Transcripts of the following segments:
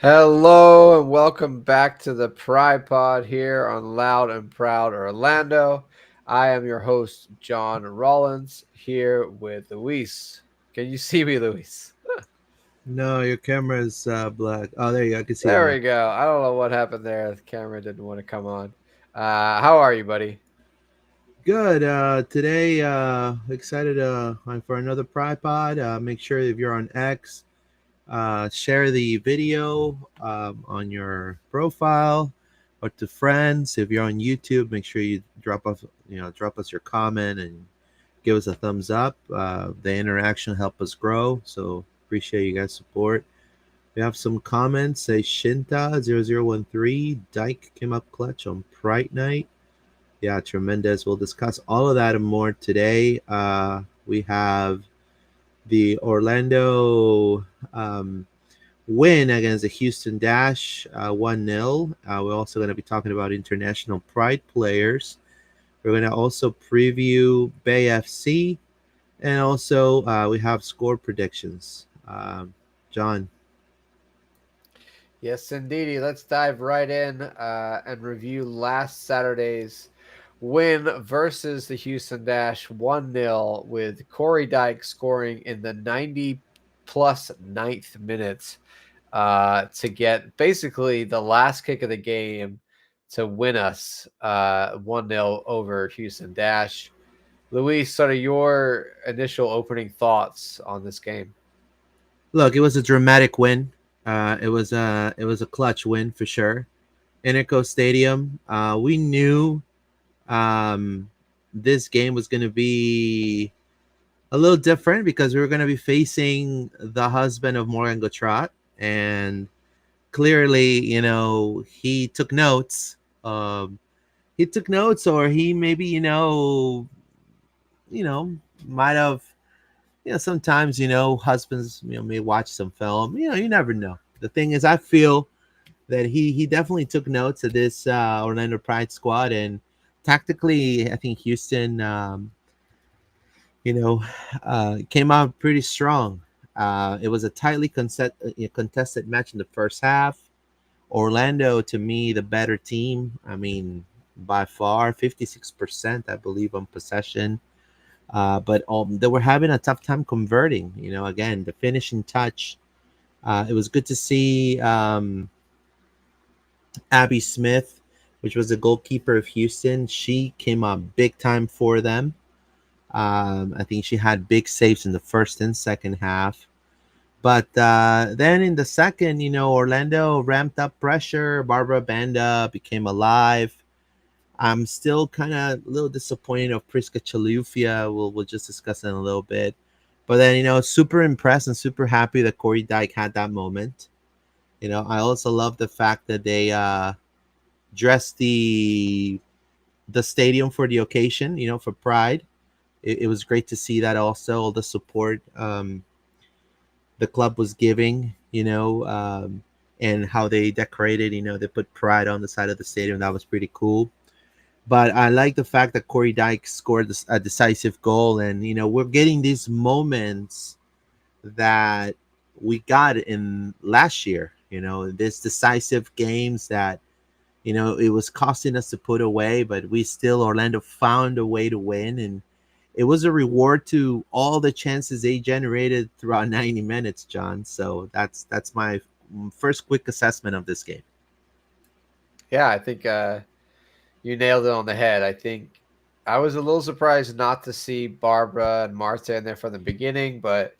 Hello and welcome back to the Pride Pod here on Loud and Proud Orlando. I am your host, John Rollins, here with Luis. Can you see me, Luis? No, your camera's black. Oh, there you go. I can see you There now. we go. I don't know what happened there. The camera didn't want to come on. How are you, buddy? Good. Today, excited for another Pride Pod. Make sure if you're on X, share the video on your profile or to friends. If you're on YouTube, make sure you drop us your comment and give us a thumbs up. The interaction help us grow. So appreciate you guys' support. We have some comments. Say Shinta0013 Dyke came up clutch on Pride Night. Yeah, tremendous. We'll discuss all of that and more today. We have the Orlando win against the Houston Dash 1-0. We're also going to be talking about international Pride players. We're going to also preview Bay FC. And also, we have score predictions. John. Yes, indeedy. Let's dive right in and review last Saturday's win versus the Houston Dash 1-0 with Cori Dyke scoring in the 90 plus ninth minute to get basically the last kick of the game to win us 1-0 over Houston Dash. Luis, sort of your initial opening thoughts on this game? Look, it was a dramatic win. It was a clutch win for sure. Interco Stadium. We knew um, this game was going to be a little different because we were going to be facing the husband of Morgan Gotrat, and clearly, he took notes. He took notes, or he maybe, you know, might have. Sometimes husbands may watch some film. You never know. The thing is, I feel that he definitely took notes of this Orlando Pride squad, and tactically, I think Houston, you know, came out pretty strong. It was a contested match in the first half. Orlando, to me, the better team. I mean, by far, 56%, I believe, on possession. But they were having a tough time converting. Again, the finishing touch. It was good to see Abby Smith, which was the goalkeeper of Houston. She came up big time for them. I think she had big saves in the first and second half. But then in the second, Orlando ramped up pressure. Barbara Banda became alive. I'm still kind of a little disappointed of Priska Chalufia. We'll just discuss it in a little bit. But then, super impressed and super happy that Cori Dyke had that moment. I also love the fact that they dressed the stadium for the occasion, for Pride. It was great to see that also, all the support the club was giving, and how they decorated, they put Pride on the side of the stadium. That was pretty cool. But I like the fact that Cori Dyke scored a decisive goal, and we're getting these moments that we got in last year. This decisive games that it was costing us to put away, but we still Orlando found a way to win, and it was a reward to all the chances they generated throughout 90 minutes, John. So that's my first quick assessment of this game. Yeah, I think you nailed it on the head. I think I was a little surprised not to see Barbara and Marta in there from the beginning, but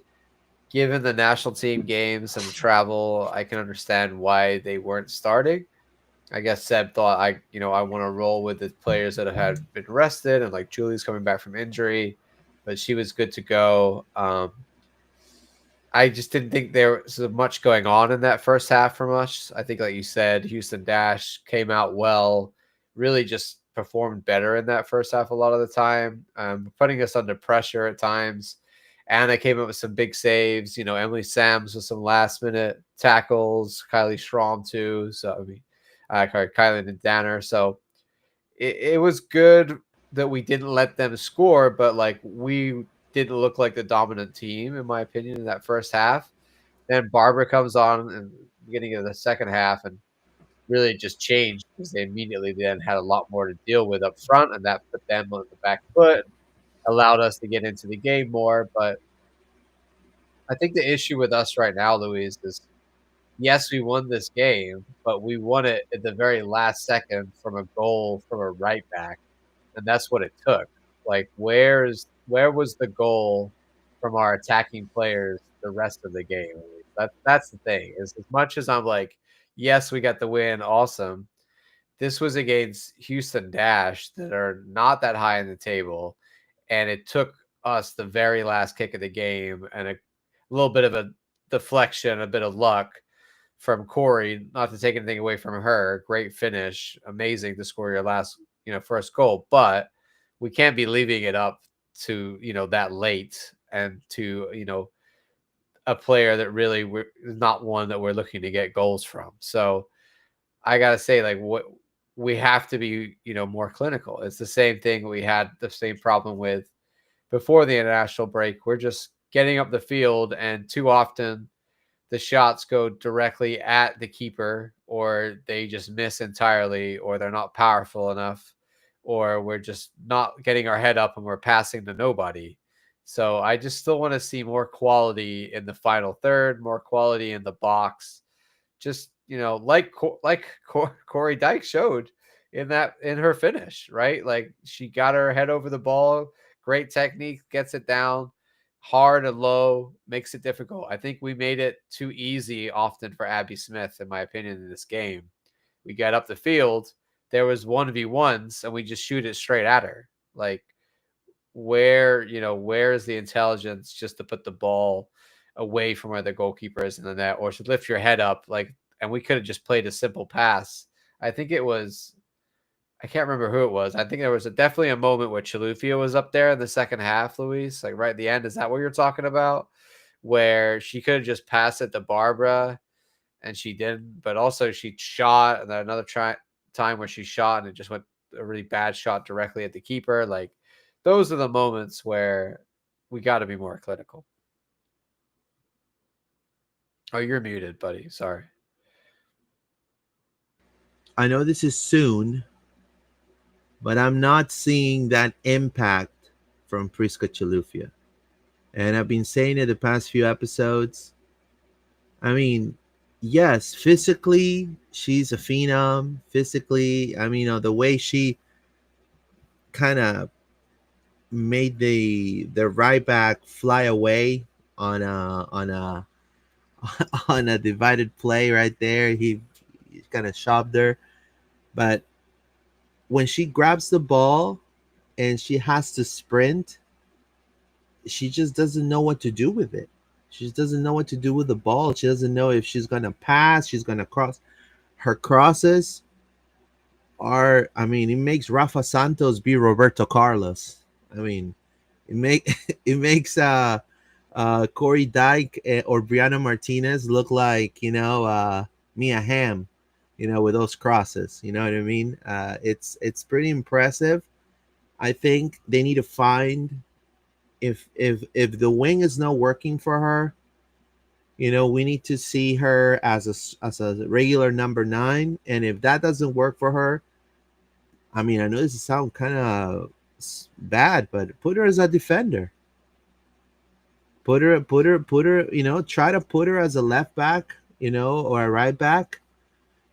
given the national team games and the travel, I can understand why they weren't starting. I guess Seb thought I want to roll with the players that had been rested, and like Julie's coming back from injury, but she was good to go. I just didn't think there was much going on in that first half from us. I think, like you said, Houston Dash came out well, really just performed better in that first half a lot of the time, putting us under pressure at times. And they came up with some big saves. Emily Sams with some last minute tackles, Kylie Schramm too. So, I mean, Kylie and Danner. So it was good that we didn't let them score, but like we didn't look like the dominant team, in my opinion, in that first half. Then Barbara comes on and beginning of the second half and really just changed because they immediately then had a lot more to deal with up front, and that put them on the back foot, allowed us to get into the game more. But I think the issue with us right now, Luis, is yes, we won this game, but we won it at the very last second from a goal from a right back, and that's what it took. Like, where was the goal from our attacking players the rest of the game? That's the thing. Is as much as I'm like, yes, we got the win, awesome. This was against Houston Dash that are not that high in the table, and it took us the very last kick of the game and a little bit of a deflection, a bit of luck from Cori. Not to take anything away from her, great finish, amazing to score your last, first goal, but we can't be leaving it up to that late and to a player that really is not one that we're looking to get goals from. So I gotta say, like, what we have to be, more clinical. It's the same thing we had the same problem with before the international break. We're just getting up the field, and too often the shots go directly at the keeper, or they just miss entirely, or they're not powerful enough, or we're just not getting our head up and we're passing to nobody. So I just still want to see more quality in the final third, more quality in the box, just Cori Dyke showed in her finish, right? Like, she got her head over the ball, great technique, gets it down hard and low, makes it difficult. I think we made it too easy often for Abby Smith, in my opinion, in this game. We got up the field, there was 1v1s, and we just shoot it straight at her. Like, where is the intelligence just to put the ball away from where the goalkeeper is in the net, or to lift your head up, like, and we could have just played a simple pass. I think it was, I can't remember who it was. I think there was definitely a moment where Chilufya was up there in the second half, Luis, like right at the end. Is that what you're talking about? Where she could have just passed it to Barbara and she didn't, but also she shot, and then another time where she shot and it just went a really bad shot directly at the keeper. Like, those are the moments where we got to be more clinical. Oh, you're muted, buddy. Sorry. I know this is soon, but I'm not seeing that impact from Priska Chilufya. And I've been saying it the past few episodes. I mean, yes, physically, she's a phenom. Physically, I mean, the way she kind of made the right back fly away on a on a divided play right there. He kind of shoved her, but when she grabs the ball and she has to sprint, she just doesn't know what to do with it. She just doesn't know what to do with the ball. She doesn't know if she's gonna pass, she's gonna cross. Her crosses are, I mean, it makes Rafa Santos be Roberto Carlos. I mean, it makes Cori Dyke or Brianna Martinez look like, Mia Hamm, with those crosses. You know what I mean? It's pretty impressive. I think they need to find, if the wing is not working for her, we need to see her as a regular number 9. And if that doesn't work for her, I mean, I know this sounds kind of bad, but put her as a defender. Put her. Try to put her as a left back, or a right back.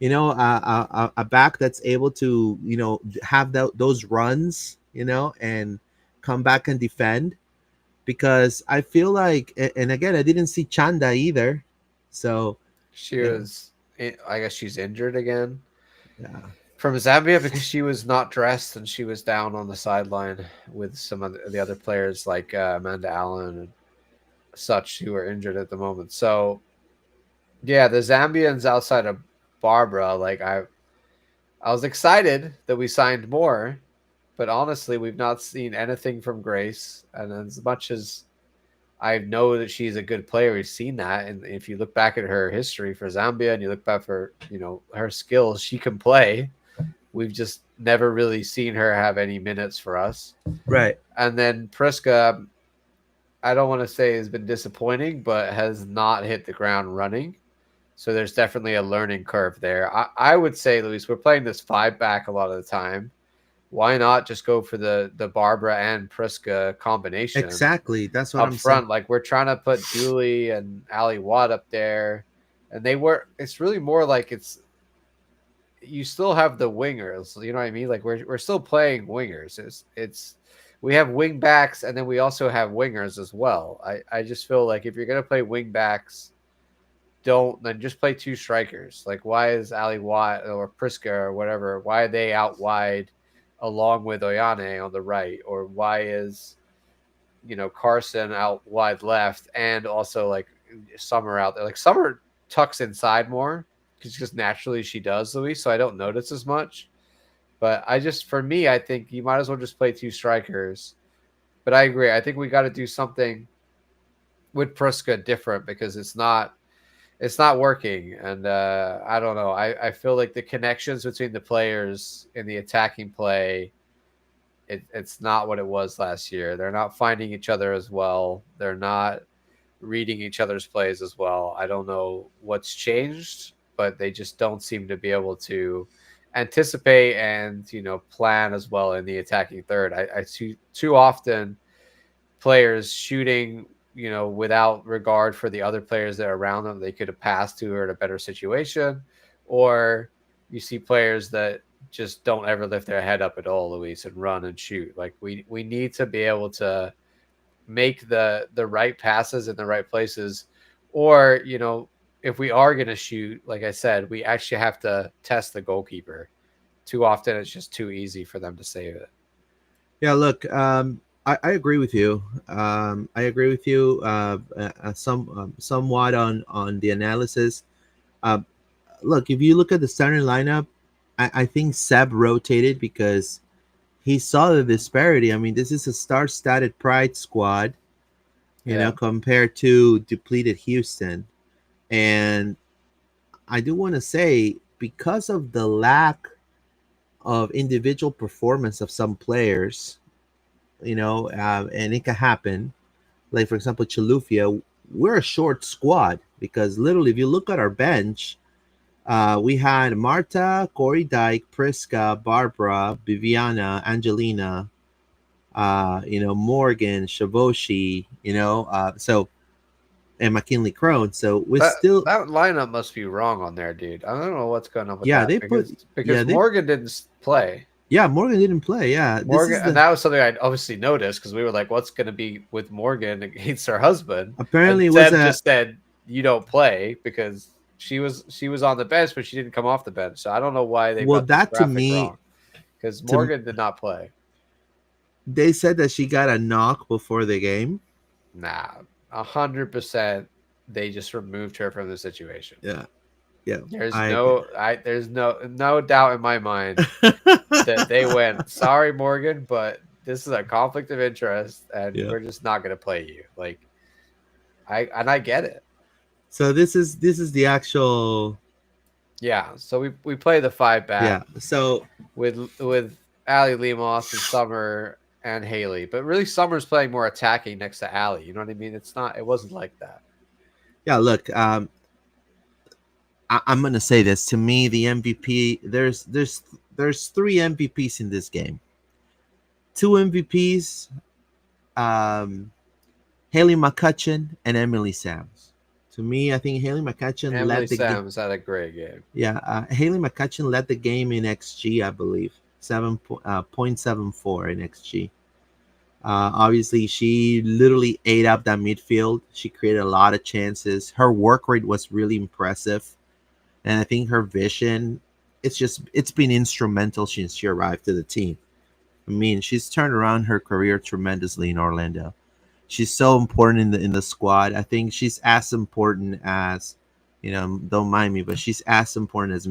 A back that's able to, have those runs, and come back and defend. Because I feel like, and again, I didn't see Chanda either. So, She yeah, was, I guess she's injured again yeah. from Zambia because she was not dressed and she was down on the sideline with some of the other players like Amanda Allen and such who are injured at the moment. So yeah, the Zambians outside of Barbara, like, I was excited that we signed more, but honestly, we've not seen anything from Grace. And as much as I know that she's a good player, we've seen that. And if you look back at her history for Zambia and you look back for, her skills, she can play. We've just never really seen her have any minutes for us. Right. And then Priska, I don't want to say has been disappointing, but has not hit the ground running. So there's definitely a learning curve there. I would say, Luis, we're playing this five back a lot of the time. Why not just go for the Barbara and Priska combination Exactly. That's what up I'm saying. front? Like we're trying to put Dooley and Ali Watt up there, and they were. It's really more like you still have the wingers. You know what I mean? Like we're still playing wingers. It's we have wing backs and then we also have wingers as well. I just feel like if you're gonna play wing backs, don't then just play two strikers. Like why is Ali Watt or Priska or whatever? Why are they out wide along with Oyane on the right? Or why is Carson out wide left and also like Summer out there? Like Summer tucks inside more because just naturally she does, Louis. So I don't notice as much. But for me, I think you might as well just play two strikers. But I agree. I think we got to do something with Priska different because it's not working. And I don't know. I feel like the connections between the players in the attacking play, it's not what it was last year. They're not finding each other as well. They're not reading each other's plays as well. I don't know what's changed, but they just don't seem to be able to anticipate and plan as well in the attacking third. I see too often players shooting without regard for the other players that are around them. They could have passed to her in a better situation, or you see players that just don't ever lift their head up at all, Luis, and run and shoot. Like we need to be able to make the right passes in the right places, or if we are going to shoot, like I said, we actually have to test the goalkeeper. Too often it's just too easy for them to save it. Yeah, look, I agree with you. I agree with you somewhat on the analysis. Uh, Look, if you look at the starting lineup, I think Seb rotated because he saw the disparity. I mean, this is a star-studded Pride squad, Yeah. compared to depleted Houston. And I do want to say, because of the lack of individual performance of some players, and it can happen. Like, for example, Chalufia, we're a short squad because literally, if you look at our bench, we had Marta, Cori Dyke, Priska, Barbara, Viviana, Angelina, Morgan, Shavoshi, and McKinley Crone. So we're That still, that lineup must be wrong on there, dude. I don't know what's going on with yeah, that they put, because yeah, they, Morgan didn't play. yeah, Morgan didn't play. Yeah, this Morgan, is and the, that was something I obviously noticed because we were like, "What's going to be with Morgan against her husband?" And apparently it was Seb a, just said, "You don't play," because she was on the bench, but she didn't come off the bench. So I don't know why they well, got this that to graphic me, wrong because to Morgan did not play. they said that she got a knock before the game. Nah, 100%. They just removed her from the situation. Yeah, yeah, There's I agree. no, I there's no doubt in my mind that they went, sorry, Morgan, but this is a conflict of interest, and Yeah. we're just not going to play you. Like I get it. So this is the actual, Yeah. So we play the five back yeah. So with Ali Lemos and Summer and Haley, but really Summer's playing more attacking next to Ali. You know what I mean? It wasn't like that. yeah, look, I'm gonna say this. To me, the MVP, there's three MVPs in this game. Two MVPs, um, Haley McCutcheon and Emily Sams. To me, I think Haley McCutcheon Emily led the game. Sams had a great game. Yeah, Haley McCutcheon led the game in XG, I believe, 7.74 in XG. Obviously, she literally ate up that midfield. She created a lot of chances. Her work rate was really impressive, and I think her vision, it's been instrumental since she arrived to the team. I mean, she's turned around her career tremendously in Orlando. She's so important in the squad. I think she's as important as, don't mind me, but she's as important as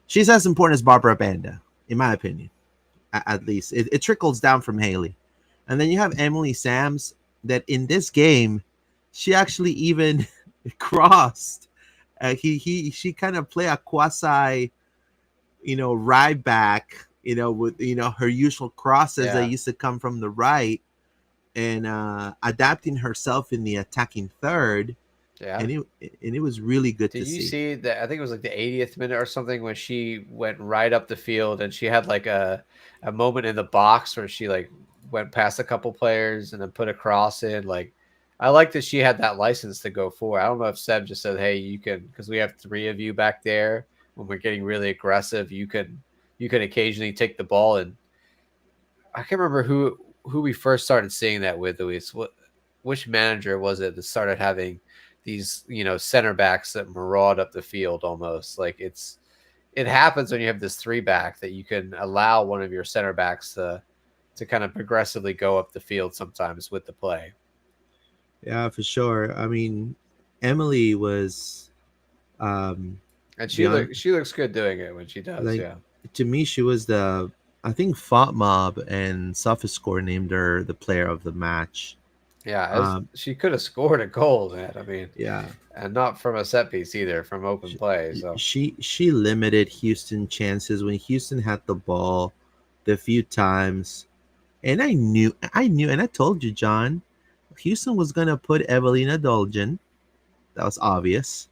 she's as important as Barbara Banda, in my opinion. At least it trickles down from Haley. And then you have Emily Sams, that in this game, she actually even crossed. She kind of play a quasi, right back, with her usual crosses that Yeah. used to come from the right, and adapting herself in the attacking third. Yeah. and it was really good Did to you see. see that? I think it was like the 80th minute or something when she went right up the field and she had like a moment in the box where she like went past a couple players and then put a cross in. Like, I like that she had that license to go forward. I don't know if Seb just said, "Hey, you can," because we have three of you back there. When we're getting really aggressive, you can occasionally take the ball. And I can't remember who we first started seeing that with. Luis, which manager was it that started having these center backs that maraud up the field almost like it happens when you have this three back that you can allow one of your center backs to kind of progressively go up the field sometimes with the play. Yeah, for sure. I mean, Emily was um And she beyond, looks good doing it when she does. like, Yeah, to me she was the, I think Fought Mob and SofaScore named her the player of the match. yeah. Um, She could have scored a goal, man. I mean, yeah, and not from a set piece either, from open she, play. So she limited Houston chances when Houston had the ball the few times, and I knew, and I told you, John, Houston was gonna put Evelina Dolgen. That was obvious,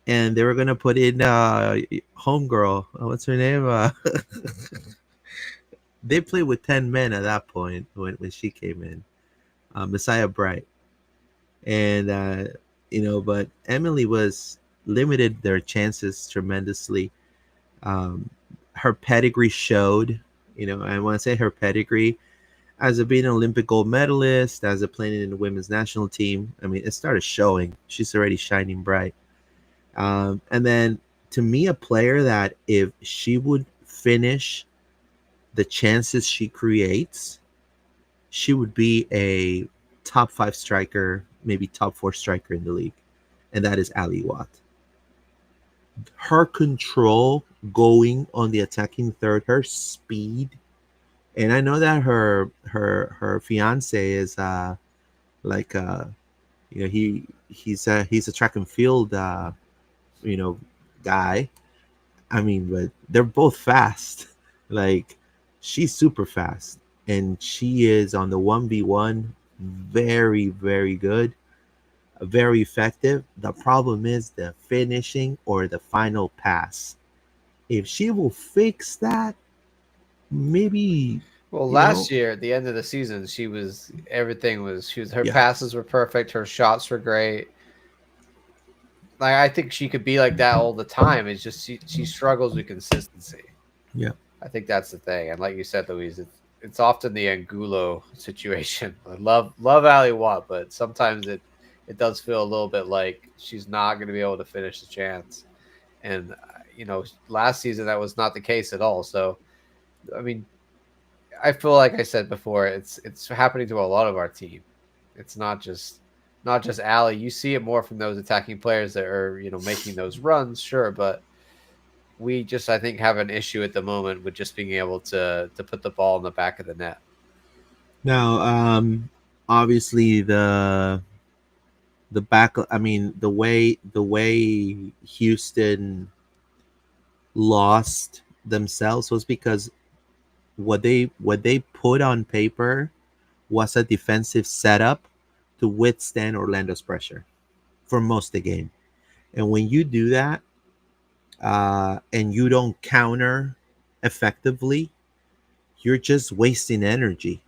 and they were gonna put in homegirl. What's her name? They played with 10 men at that point when she came in. Messiah Bright, and but Emily was limited their chances tremendously. Um, her pedigree showed. I want to say her pedigree as a being an Olympic gold medalist, as a playing in the women's national team. I mean, it started showing. She's already shining bright. And then, to me, a player that if she would finish the chances she creates, she would be a top five striker, maybe top four striker in the league, and that is Ali Watt. Her control going on the attacking third, her speed, and I know that her fiance is like he's a track and field you know guy. I mean, but they're both fast. Like, she's super fast, and she is on the 1v1 very, very good, very effective. The problem is the finishing or the final pass. If she will fix that, maybe, well, you know, last year at the end of the season, she was her yeah, passes were perfect, her shots were great. Like I think she could be like that all the time. It's just she struggles with consistency. yeah. I think that's the thing. And like you said, Louise, it's often the Angulo situation. I love Ali Watt, but sometimes it does feel a little bit like she's not going to be able to finish the chance. And last season that was not the case at all. So I mean, I feel like I said before, it's happening to a lot of our team. It's not just Ali. You see it more from those attacking players that are making those runs, sure, but we just I think have an issue at the moment with just being able to put the ball in the back of the net. Now, obviously the back. I mean, the way Houston lost themselves was because what they put on paper was a defensive setup to withstand Orlando's pressure for most of the game. And when you do that, and you don't counter effectively, you're just wasting energy.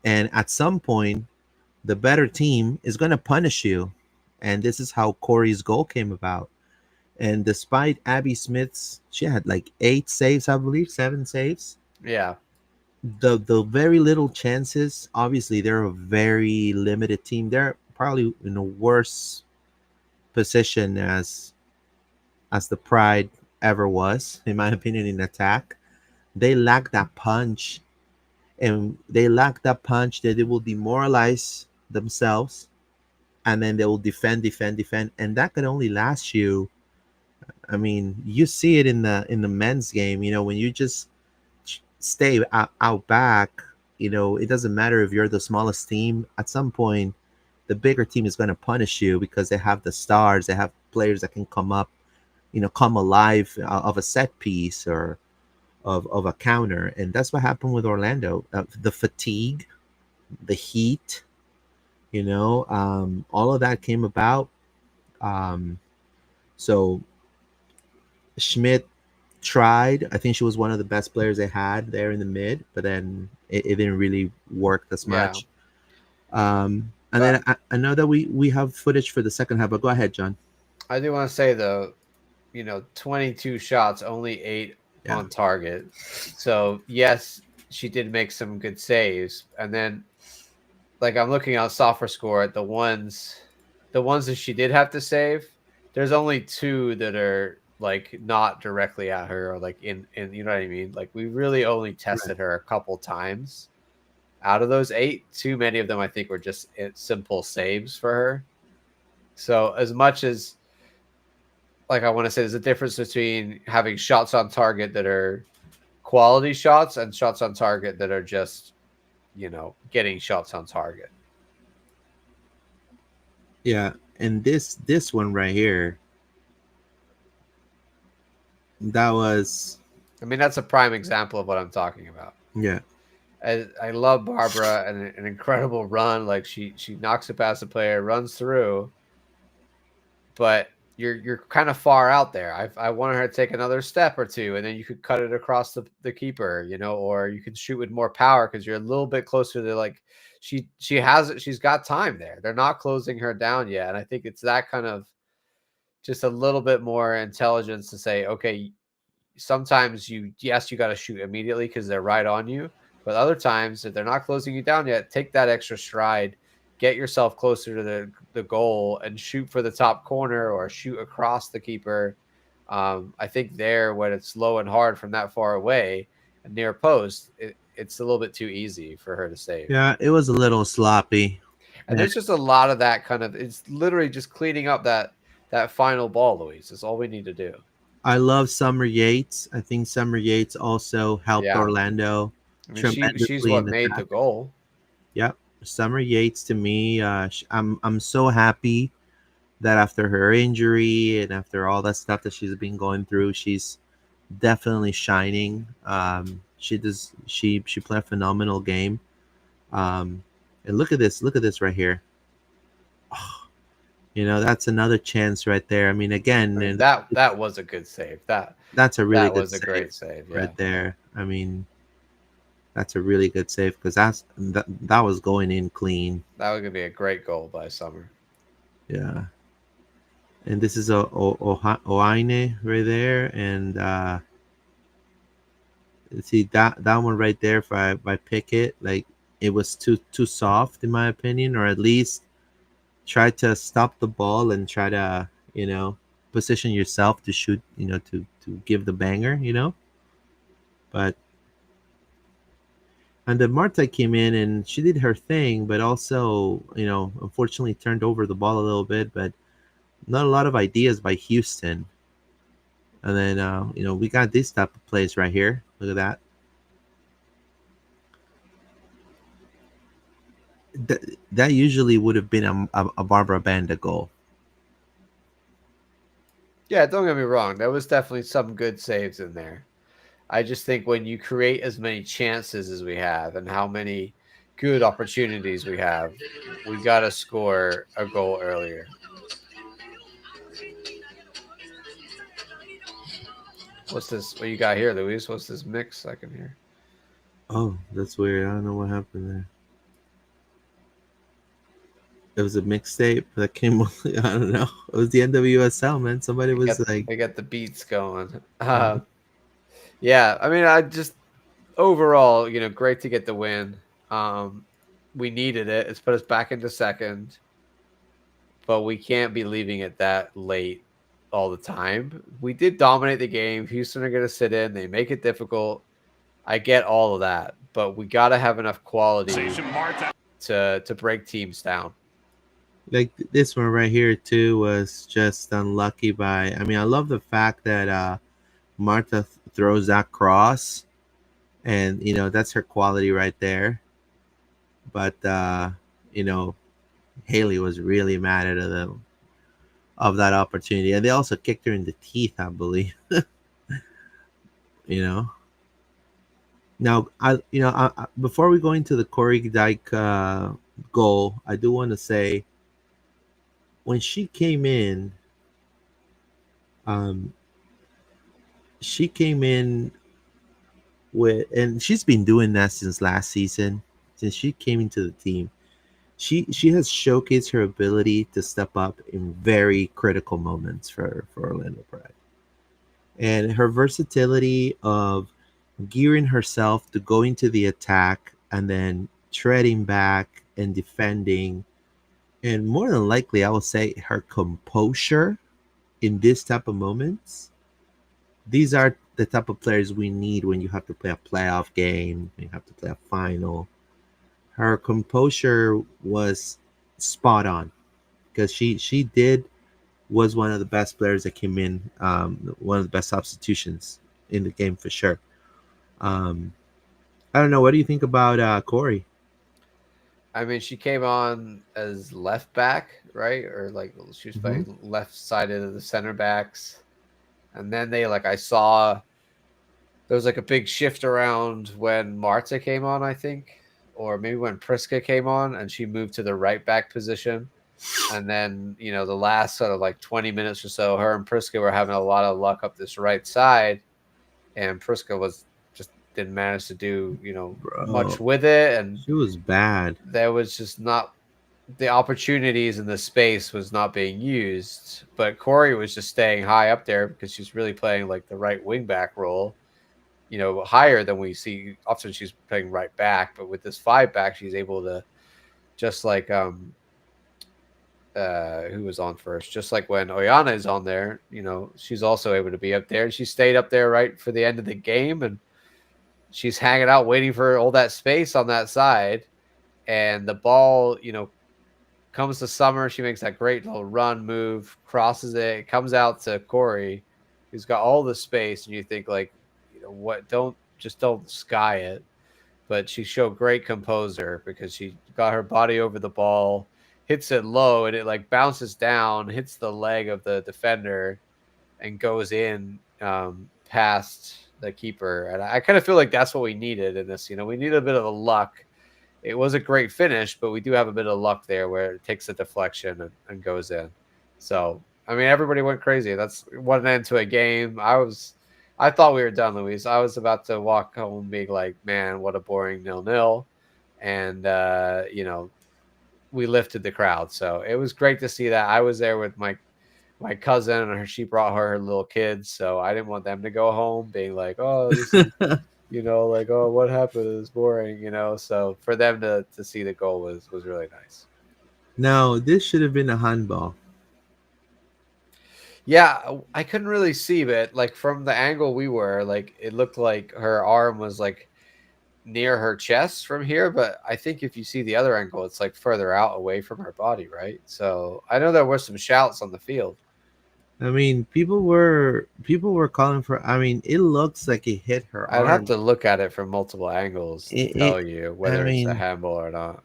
And at some point, the better team is going to punish you. And this is how Corey's goal came about. And despite Abby Smith's, she had like 8 saves, I believe, 7 saves. Yeah, The very little chances. Obviously, they're a very limited team. They're probably in a worse position as the Pride ever was, in my opinion, in attack. They lack that punch, and they lack that punch that they will demoralize themselves, and then they will defend, defend, defend, and that could only last you. I mean, you see it in the men's game. When you just stay out back. It doesn't matter if you're the smallest team. At some point, the bigger team is going to punish you because they have the stars. They have players that can come up, come alive of a set piece or of a counter, and that's what happened with Orlando. The fatigue, the heat, all of that came about, Um, so Schmidt tried. I think she was one of the best players they had there in the mid, but then it didn't really work as Yeah. much. And then But I know that we have footage for the second half, but go ahead, John. I do want to say though, 22 shots, only 8 Yeah, on target. So, yes, she did make some good saves. And then like I'm looking on software score at the ones that she did have to save, there's only 2 that are like not directly at her or like in you know what I mean? Like we really only right. tested her a couple times. Out of those 8, too many of them I think were just simple saves for her. So as much as like I want to say there's a difference between having shots on target that are quality shots and shots on target that are just, getting shots on target. Yeah, and this one right here, that was I mean, that's a prime example of what I'm talking about. yeah, I love Barbara and an incredible run. Like she knocks it past the player, runs through, but you're kind of far out there. I wanted her to take another step or two, and then you could cut it across the keeper, or you can shoot with more power because you're a little bit closer to like she has it. She's got time there. They're not closing her down yet, and I think it's that kind of just a little bit more intelligence to say, okay, sometimes you got to shoot immediately because they're right on you. But other times, if they're not closing you down yet, take that extra stride, get yourself closer to the goal, and shoot for the top corner or shoot across the keeper. I think there, when it's low and hard from that far away and near post, it's a little bit too easy for her to save. yeah. It was a little sloppy. And And there's just a lot of that kind of. It's literally just cleaning up that final ball, Louise. That's all we need to do. I love Summer Yates. I think Summer Yates also helped Yeah, Orlando I mean she's tremendously in what the made the attack. goal. Yep, Summer Yates to me. I'm so happy that after her injury and after all that stuff that she's been going through, she's definitely shining. She played a phenomenal game. And look at this right here. That's another chance right there. I mean, again, I mean and that was a good save. That that's a really that good was a save great save. Yeah, right there. I mean, that's a really good save because that was going in clean. that was gonna be a great goal by Summer. Yeah, and this is Oine right there, and see that one right there by Pickett, like it was too soft in my opinion, or at least try to stop the ball and try to position yourself to shoot, to give the banger, but and then Marta came in and she did her thing, but also, unfortunately turned over the ball a little bit, but not a lot of ideas by Houston. And then, we got this type of plays right here. Look at that. That usually would have been a Barbara Banda goal. Yeah, don't get me wrong. There was definitely some good saves in there. I just think when you create as many chances as we have and how many good opportunities we have, we got to score a goal earlier. What's this? What you got here, Luis? What's this mix I can hear? Oh, that's weird. I don't know what happened there. It was a mixtape that came. I don't know. It was the NWSL, man. Somebody They got was like, they got the beats going. Yeah, I mean, I just overall, great to get the win. Um, we needed it. It's put us back into second, but we can't be leaving it that late all the time. We did dominate the game. Houston are going to sit in. They make it difficult. I get all of that, but we got to have enough quality to break teams down. this one right here too was just unlucky by. I mean, I love the fact that Martha throws that cross, and that's her quality right there. But you know, Haley was really mad at them of that opportunity, and they also kicked her in the teeth, I believe. you know. Now, before we go into the Cori Dyke goal, I do want to say when um, she came in with, and she's been doing that since last season, since she came into the team. She has showcased her ability to step up in very critical moments for Orlando Pride, and her versatility of gearing herself to go into the attack and then treading back and defending, and more than likely, I will say her composure in this type of moments. These are the type of players we need when you have to play a playoff game, when you have to play a final. Her composure was spot on because she did was one of the best players that came in, one of the best substitutions in the game for sure. Um, I don't know. What do you think about Corey? I mean, she came on as left back, right? Or like she was Mm-hmm. playing left sided of the center backs. And then they like I saw there was like a big shift around when Marta came on, I think, or maybe when Priska came on and she moved to the right back position. And then, the last sort of like 20 minutes or so, her and Priska were having a lot of luck up this right side. And Priska was just didn't manage to do, much Bro, with it. And she was bad. there was just not the opportunities in the space was not being used. But Corey was just staying high up there because she's really playing like the right wing back role, higher than we see. Often she's playing right back, but with this five back, she's able to just like who was on first, just like when Oyana is on there, she's also able to be up there, and she stayed up there right for the end of the game, and she's hanging out waiting for all that space on that side, and the ball, comes to Summer. She makes that great little run move, crosses it comes out to Corey, who's got all the space, and you think like, what? Don't sky it. But she showed great composure because she got her body over the ball, hits it low, and it like bounces down, hits the leg of the defender, and goes in past the keeper. And I kind of feel like that's what we needed in this. We need a bit of a luck. It was a great finish, but we do have a bit of luck there where it takes a deflection and goes in. So, I mean, everybody went crazy. That's one end to a game. I thought we were done, Luis. I was about to walk home being like, man, what a boring 0-0. And, we lifted the crowd. So it was great to see that. I was there with my cousin, and she brought her little kids. So I didn't want them to go home being like, oh, this is, like, oh, what happened? It's boring, So for them to see the goal was really nice. Now, this should have been a handball. Yeah, I couldn't really see, but like from the angle we were, like it looked like her arm was like near her chest from here, but I think if you see the other angle, it's like further out away from her body, right? So I know there were some shouts on the field. I mean, people were calling for. I mean, it looks like it hit her I'd have arm. to look at it from multiple angles to It. tell you I whether it's a mean, handball or not.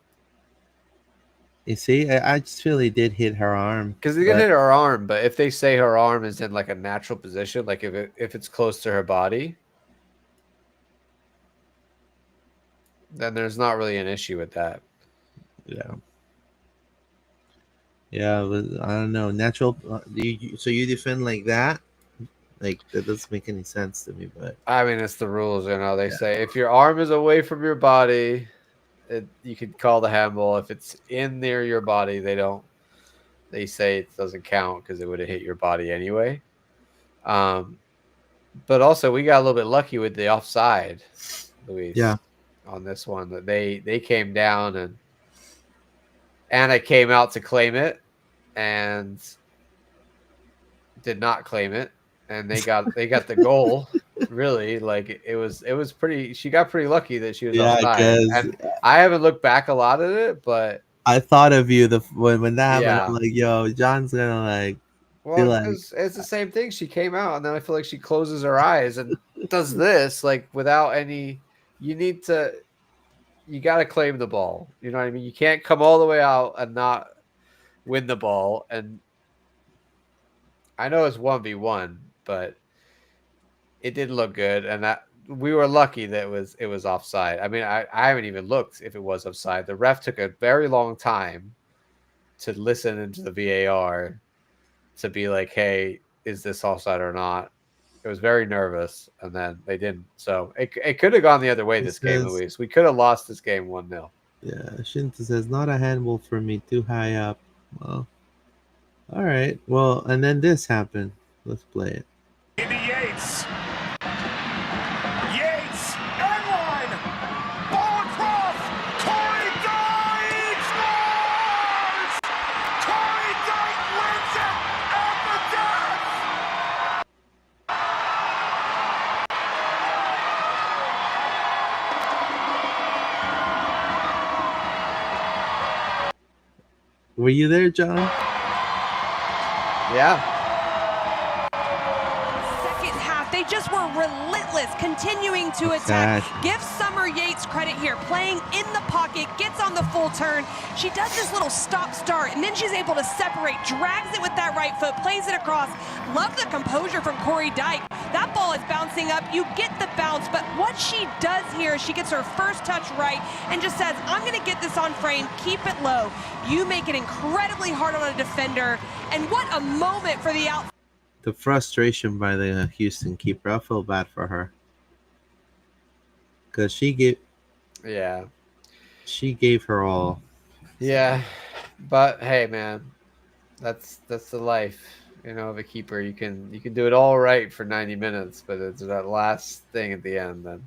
you see, I just feel it did hit her arm, Because they can but hit her arm, but if they say her arm is in like a natural position, like if it's close to her body, then there's not really an issue with that. yeah, yeah. But I don't know. Natural. So you defend like that? Like that doesn't make any sense to me. But I mean, it's the rules, They yeah, say if your arm is away from your body, you could call the handball. If it's in near your body, they don't. They say it doesn't count because it would have hit your body anyway. Um, but also we got a little bit lucky with the offside, yeah. Luis, on this one. That they came down, and Anna came out to claim it and did not claim it, and they got the goal. Really, like it was pretty. She got pretty lucky that she was Yeah, offside, because and I haven't looked back a lot at it, but I thought of you when that happened. I'm yeah. like, yo, John's gonna like be Well, like, because it's the same thing. She came out, and then I feel like she closes her eyes and does this like without any. You need to. You got to claim the ball. You know what I mean? You can't come all the way out and not win the ball. And I know it's 1v1, but it didn't look good, and that we were lucky that it was offside. I mean, I haven't even looked if it was offside. The ref took a very long time to listen into the VAR to be like, hey, is this offside or not? It was very nervous, and then they didn't. So it could have gone the other way It this game, says, Luis. We could have lost this game 1-0. yeah, Shinta says, not a handball for me, too high up. Well, all right. Well, and then this happened. Let's play it. Into Yates. Yates, end line. Ball across. Cori Dyke scores! Cori Dyke wins it at the death! Were you there, John? Yeah. Second half, they just were relentless, continuing to attack. Give Summer Yates credit here, playing in the pocket, gets on the full turn. She does this little stop-start, and then she's able to separate, drags it with that right foot, plays it across. Love the composure from Cori Dyke. That ball is bouncing up. You get the bounce, but what she does here is she gets her first touch right and just says, I'm going to get this on frame, keep it low. You make it incredibly hard on a defender, and what a moment for the out. The frustration by the Houston keeper, I feel bad for her. Because she gave her all. Yeah. But hey, man, that's the life, of a keeper. You can do it all right for 90 minutes, but it's that last thing at the end then.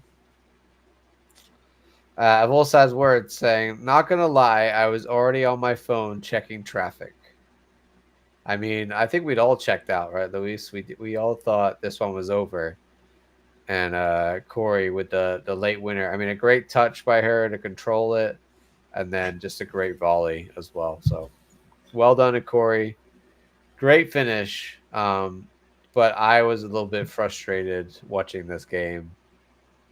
I've also had words saying, not gonna lie, I was already on my phone checking traffic. I mean, I think we'd all checked out, right, Luis? We all thought this one was over. And Cori with the late winner. I mean, a great touch by her to control it, and then just a great volley as well. So well done to Cori. Great finish. But I was a little bit frustrated watching this game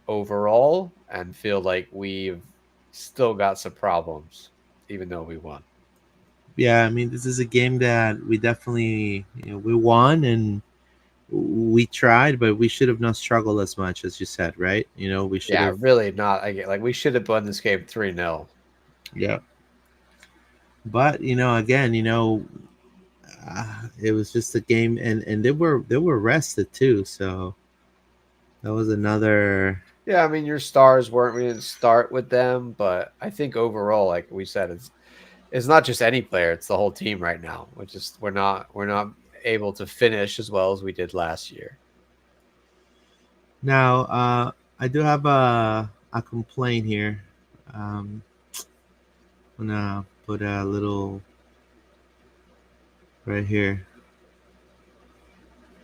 overall and feel like we've still got some problems, even though we won. Yeah, I mean, this is a game that we definitely, we won and we tried, but we should have not struggled as much as you said, right? We should have. Really not. Like we should have won this game 3-0. Yeah. But again, it was just a game, and they were rested too, so that was another. Yeah, I mean, your stars we didn't start with them, but I think overall, like we said, it's not just any player; it's the whole team right now. We're not able to finish as well as we did last year. Now, I do have a complaint here. I'm gonna put a little right here.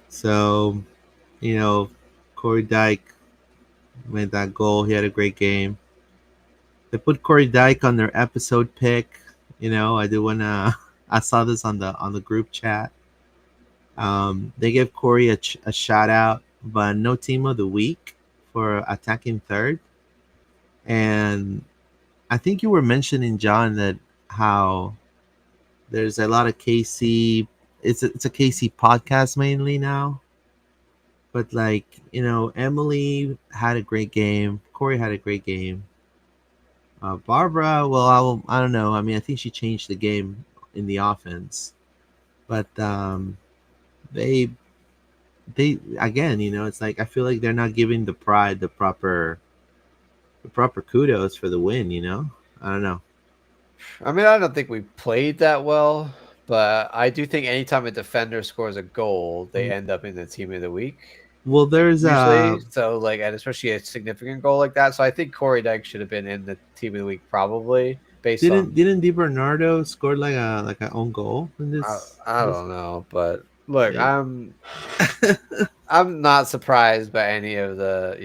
So, Cori Dyke made that goal. He had a great game. They put Cori Dyke on their episode pick. I do wanna. I saw this on the group chat. They gave Cori a shout out, but no team of the week for attacking third. And I think you were mentioning, John, that how there's a lot of KC. It's a KC podcast mainly now. But Emily had a great game. Cori had a great game. Barbara, well, I don't know. I mean, I think she changed the game in the offense, but they again, it's like I feel like they're not giving the pride the proper kudos for the win. I don't know. I mean, I don't think we played that well, but I do think anytime a defender scores a goal, they end up in the team of the week. Well, there's usually so and especially a significant goal like that. So I think Cori Dyke should have been in the team of the week probably. Didn't Di Bernardo score like an own goal in this? I don't know, but look, yeah. I'm not surprised by any of the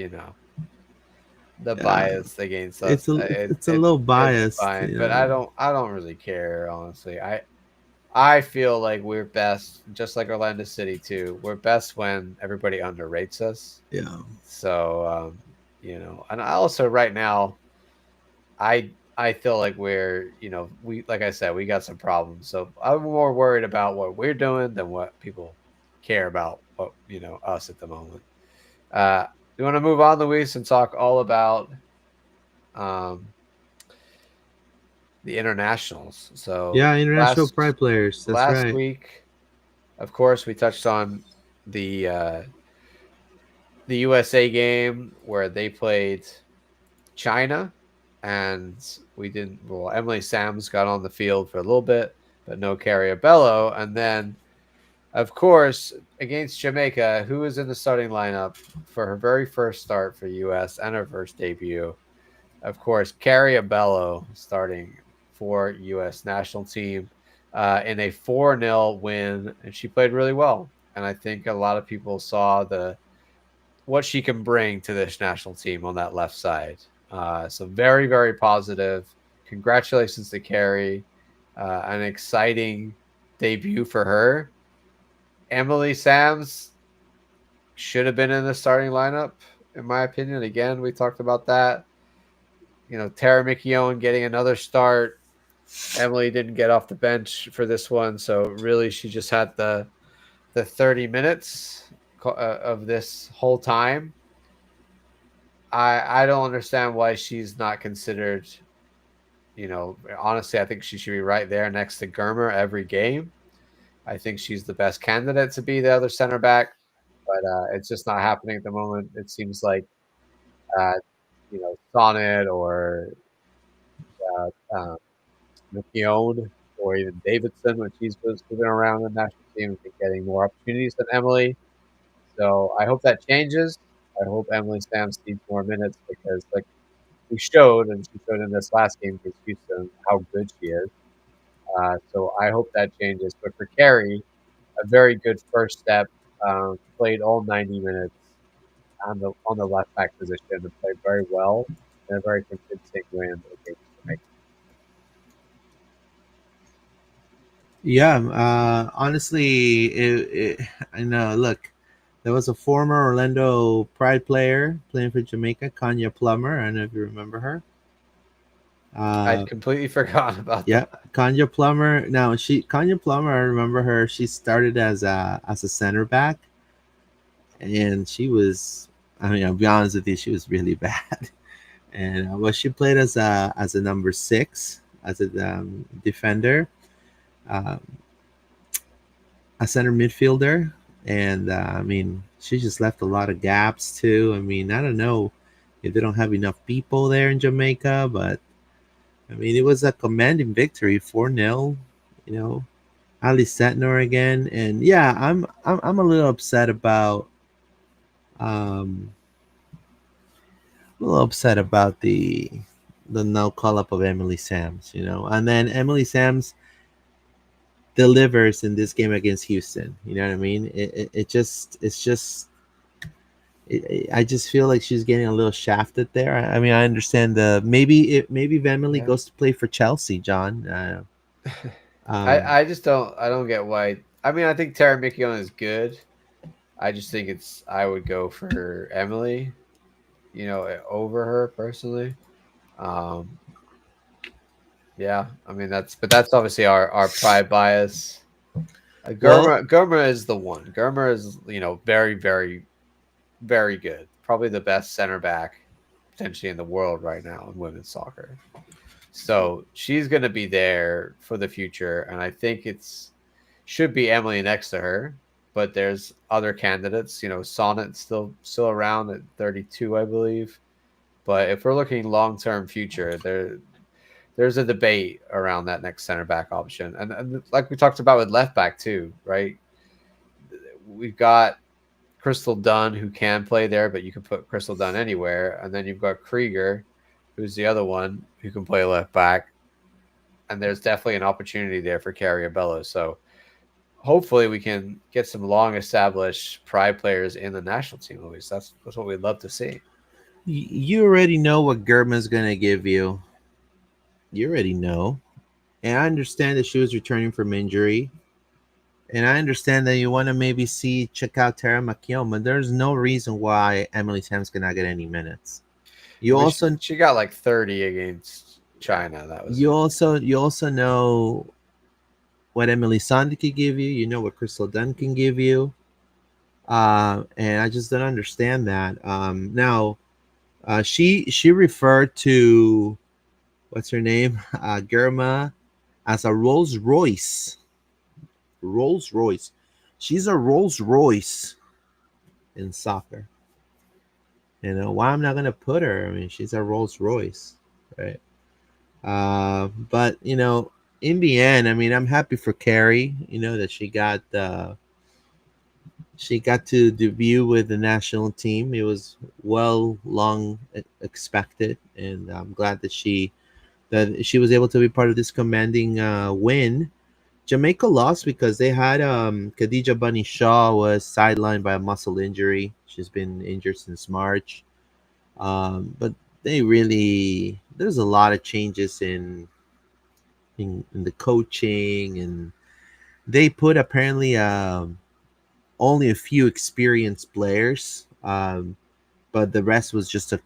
bias against us. It's a little biased, fine, but I don't really care, honestly. I feel like we're best, just like Orlando City too. We're best when everybody underrates us. Yeah. So and I also right now, I feel like we're we, like I said, we got some problems. So I'm more worried about what we're doing than what people care about. What us at the moment. You want to move on, Luis, and talk all about the internationals. So Yeah, international pride players. That's last right. week, of course, we touched on the USA game where they played China, and we didn't. Well, Emily Sams got on the field for a little bit, but no Carrie Bello. And then, of course, against Jamaica, who was in the starting lineup for her very first start for US and her first debut. Of course, Carrie Bello starting for US national team in a 4-0 win, and she played really well. And I think a lot of people saw what she can bring to this national team on that left side. So very, very positive. Congratulations to Carrie. An exciting debut for her. Emily Sams should have been in the starting lineup, in my opinion. Again, we talked about that. Tara McKeown getting another start. Emily didn't get off the bench for this one, so really she just had the 30 minutes of this whole time. I don't understand why she's not considered. Honestly, I think she should be right there next to Germer every game. I think she's the best candidate to be the other center back, but it's just not happening at the moment. It seems like uh, Sonnet or uh, McKeown or even Davidson when she's moving around the national team and getting more opportunities than Emily. So I hope that changes. I hope Emily Sams needs more minutes because, like we showed, and she showed in this last game against Houston, how good she is. So I hope that changes. But for Carrie, a very good first step. Played all 90 minutes on the left back position and played very well and a very convincing win against Jamaica. Yeah, honestly, I know. Look, there was a former Orlando Pride player playing for Jamaica, Kanya Plummer. I don't know if you remember her. I'd completely forgotten about Yeah, that. Kanya Plummer. Now Kanya Plummer. I remember her. She started as a center back, and she was. I mean, I'll be honest with you, she was really bad. And well, she played as a number 6, as a defender, um, a center midfielder, and I mean, she just left a lot of gaps too. I mean, I don't know if they don't have enough people there in Jamaica, but I mean, it was a commanding victory, 4-0. You know, Ali Setnor again, and yeah, I'm a little upset about um a little upset about the no call up of Emily Sams, and then Emily Sams delivers in this game against Houston. You know what I mean? I just feel like she's getting a little shafted there. I mean, I understand maybe if Emily Yeah. goes to play for Chelsea, John. Um, I just don't get why. I mean, I think Tara McKeown is good. I just think I would go for Emily, over her personally. Um, Yeah, I mean that's obviously our pride bias. well, Germa is the one. Germa is very very very good. Probably the best center back potentially in the world right now in women's soccer. So she's going to be there for the future, and I think it's should be Emily next to her. But there's other candidates. Sonnet still around at 32, I believe. But if we're looking long term future, there's a debate around that next center back option. And like we talked about with left back too, right? We've got Crystal Dunn who can play there, but you can put Crystal Dunn anywhere. And then you've got Krieger, who's the other one who can play left back. And there's definitely an opportunity there for Carrie Bello. So hopefully we can get some long established pride players in the national team, Luis. That's what we'd love to see. you already know what Germa's gonna give you. You already know, and I understand that she was returning from injury. And I understand that you want to maybe check out Tara McKeown, but there's no reason why Emily Sam's cannot get any minutes. I You mean, also she got like 30 against China. That was you it. also you also know what Emily Sandi can give you. You know what Crystal Dunn can give you. And I just don't understand that. Now, she referred to what's her name? Germa as a Rolls Royce. Rolls Royce. She's a Rolls Royce in soccer. Why I'm not gonna put her? I mean, she's a Rolls Royce, right? But in the end, I mean, I'm happy for Carrie. That she got to debut with the national team. It was long expected, and I'm glad that she was able to be part of this commanding win. Jamaica lost because they had Khadija Bunny Shaw was sidelined by a muscle injury. She's been injured since March. But there's a lot of changes in the coaching, and they put apparently only a few experienced players, but the rest was just a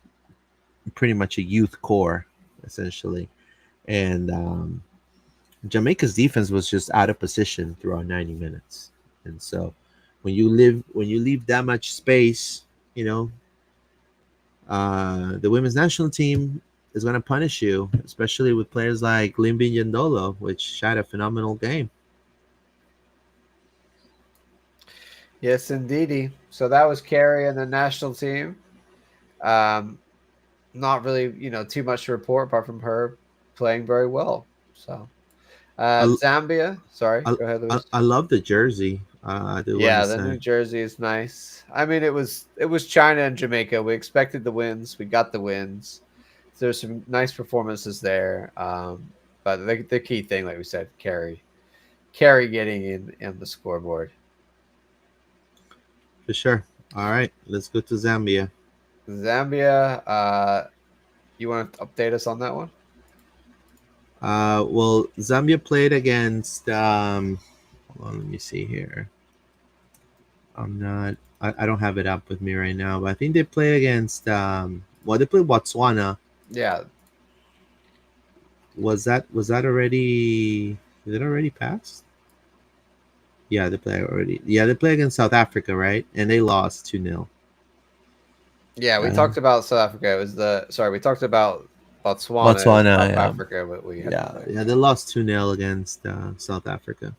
pretty much a youth core essentially. And Jamaica's defense was just out of position throughout 90 minutes. And so when you leave that much space, the women's national team is going to punish you, especially with players like Limbi Yandolo, which had a phenomenal game. Yes, indeedy. So that was Carrie and the national team. Um, Not really, too much to report apart from her playing very well. So I, Zambia. Sorry, I, go ahead, I, Luis. I love the jersey. I do want to Yeah, the say. New Jersey is nice. I mean, it was China and Jamaica. We expected the wins. We got the wins. So there's some nice performances there. But the key thing, like we said, Carrie getting in the scoreboard. For sure. All right, let's go to Zambia. Zambia. You want to update us on that one? Well, Zambia played against. Hold on, let me see here. I'm not. I don't have it up with me right now, but I think they played against. Well, they played Botswana. Yeah, Was that already? Did it already pass? Yeah, they play already. Yeah, they play against South Africa, right? And they lost 2-0. yeah. We Uh, talked about South Africa. It was the sorry. We talked about Botswana and Botswana, South yeah. Africa. What we had to Yeah, play. yeah, they lost 2-0 against South Africa.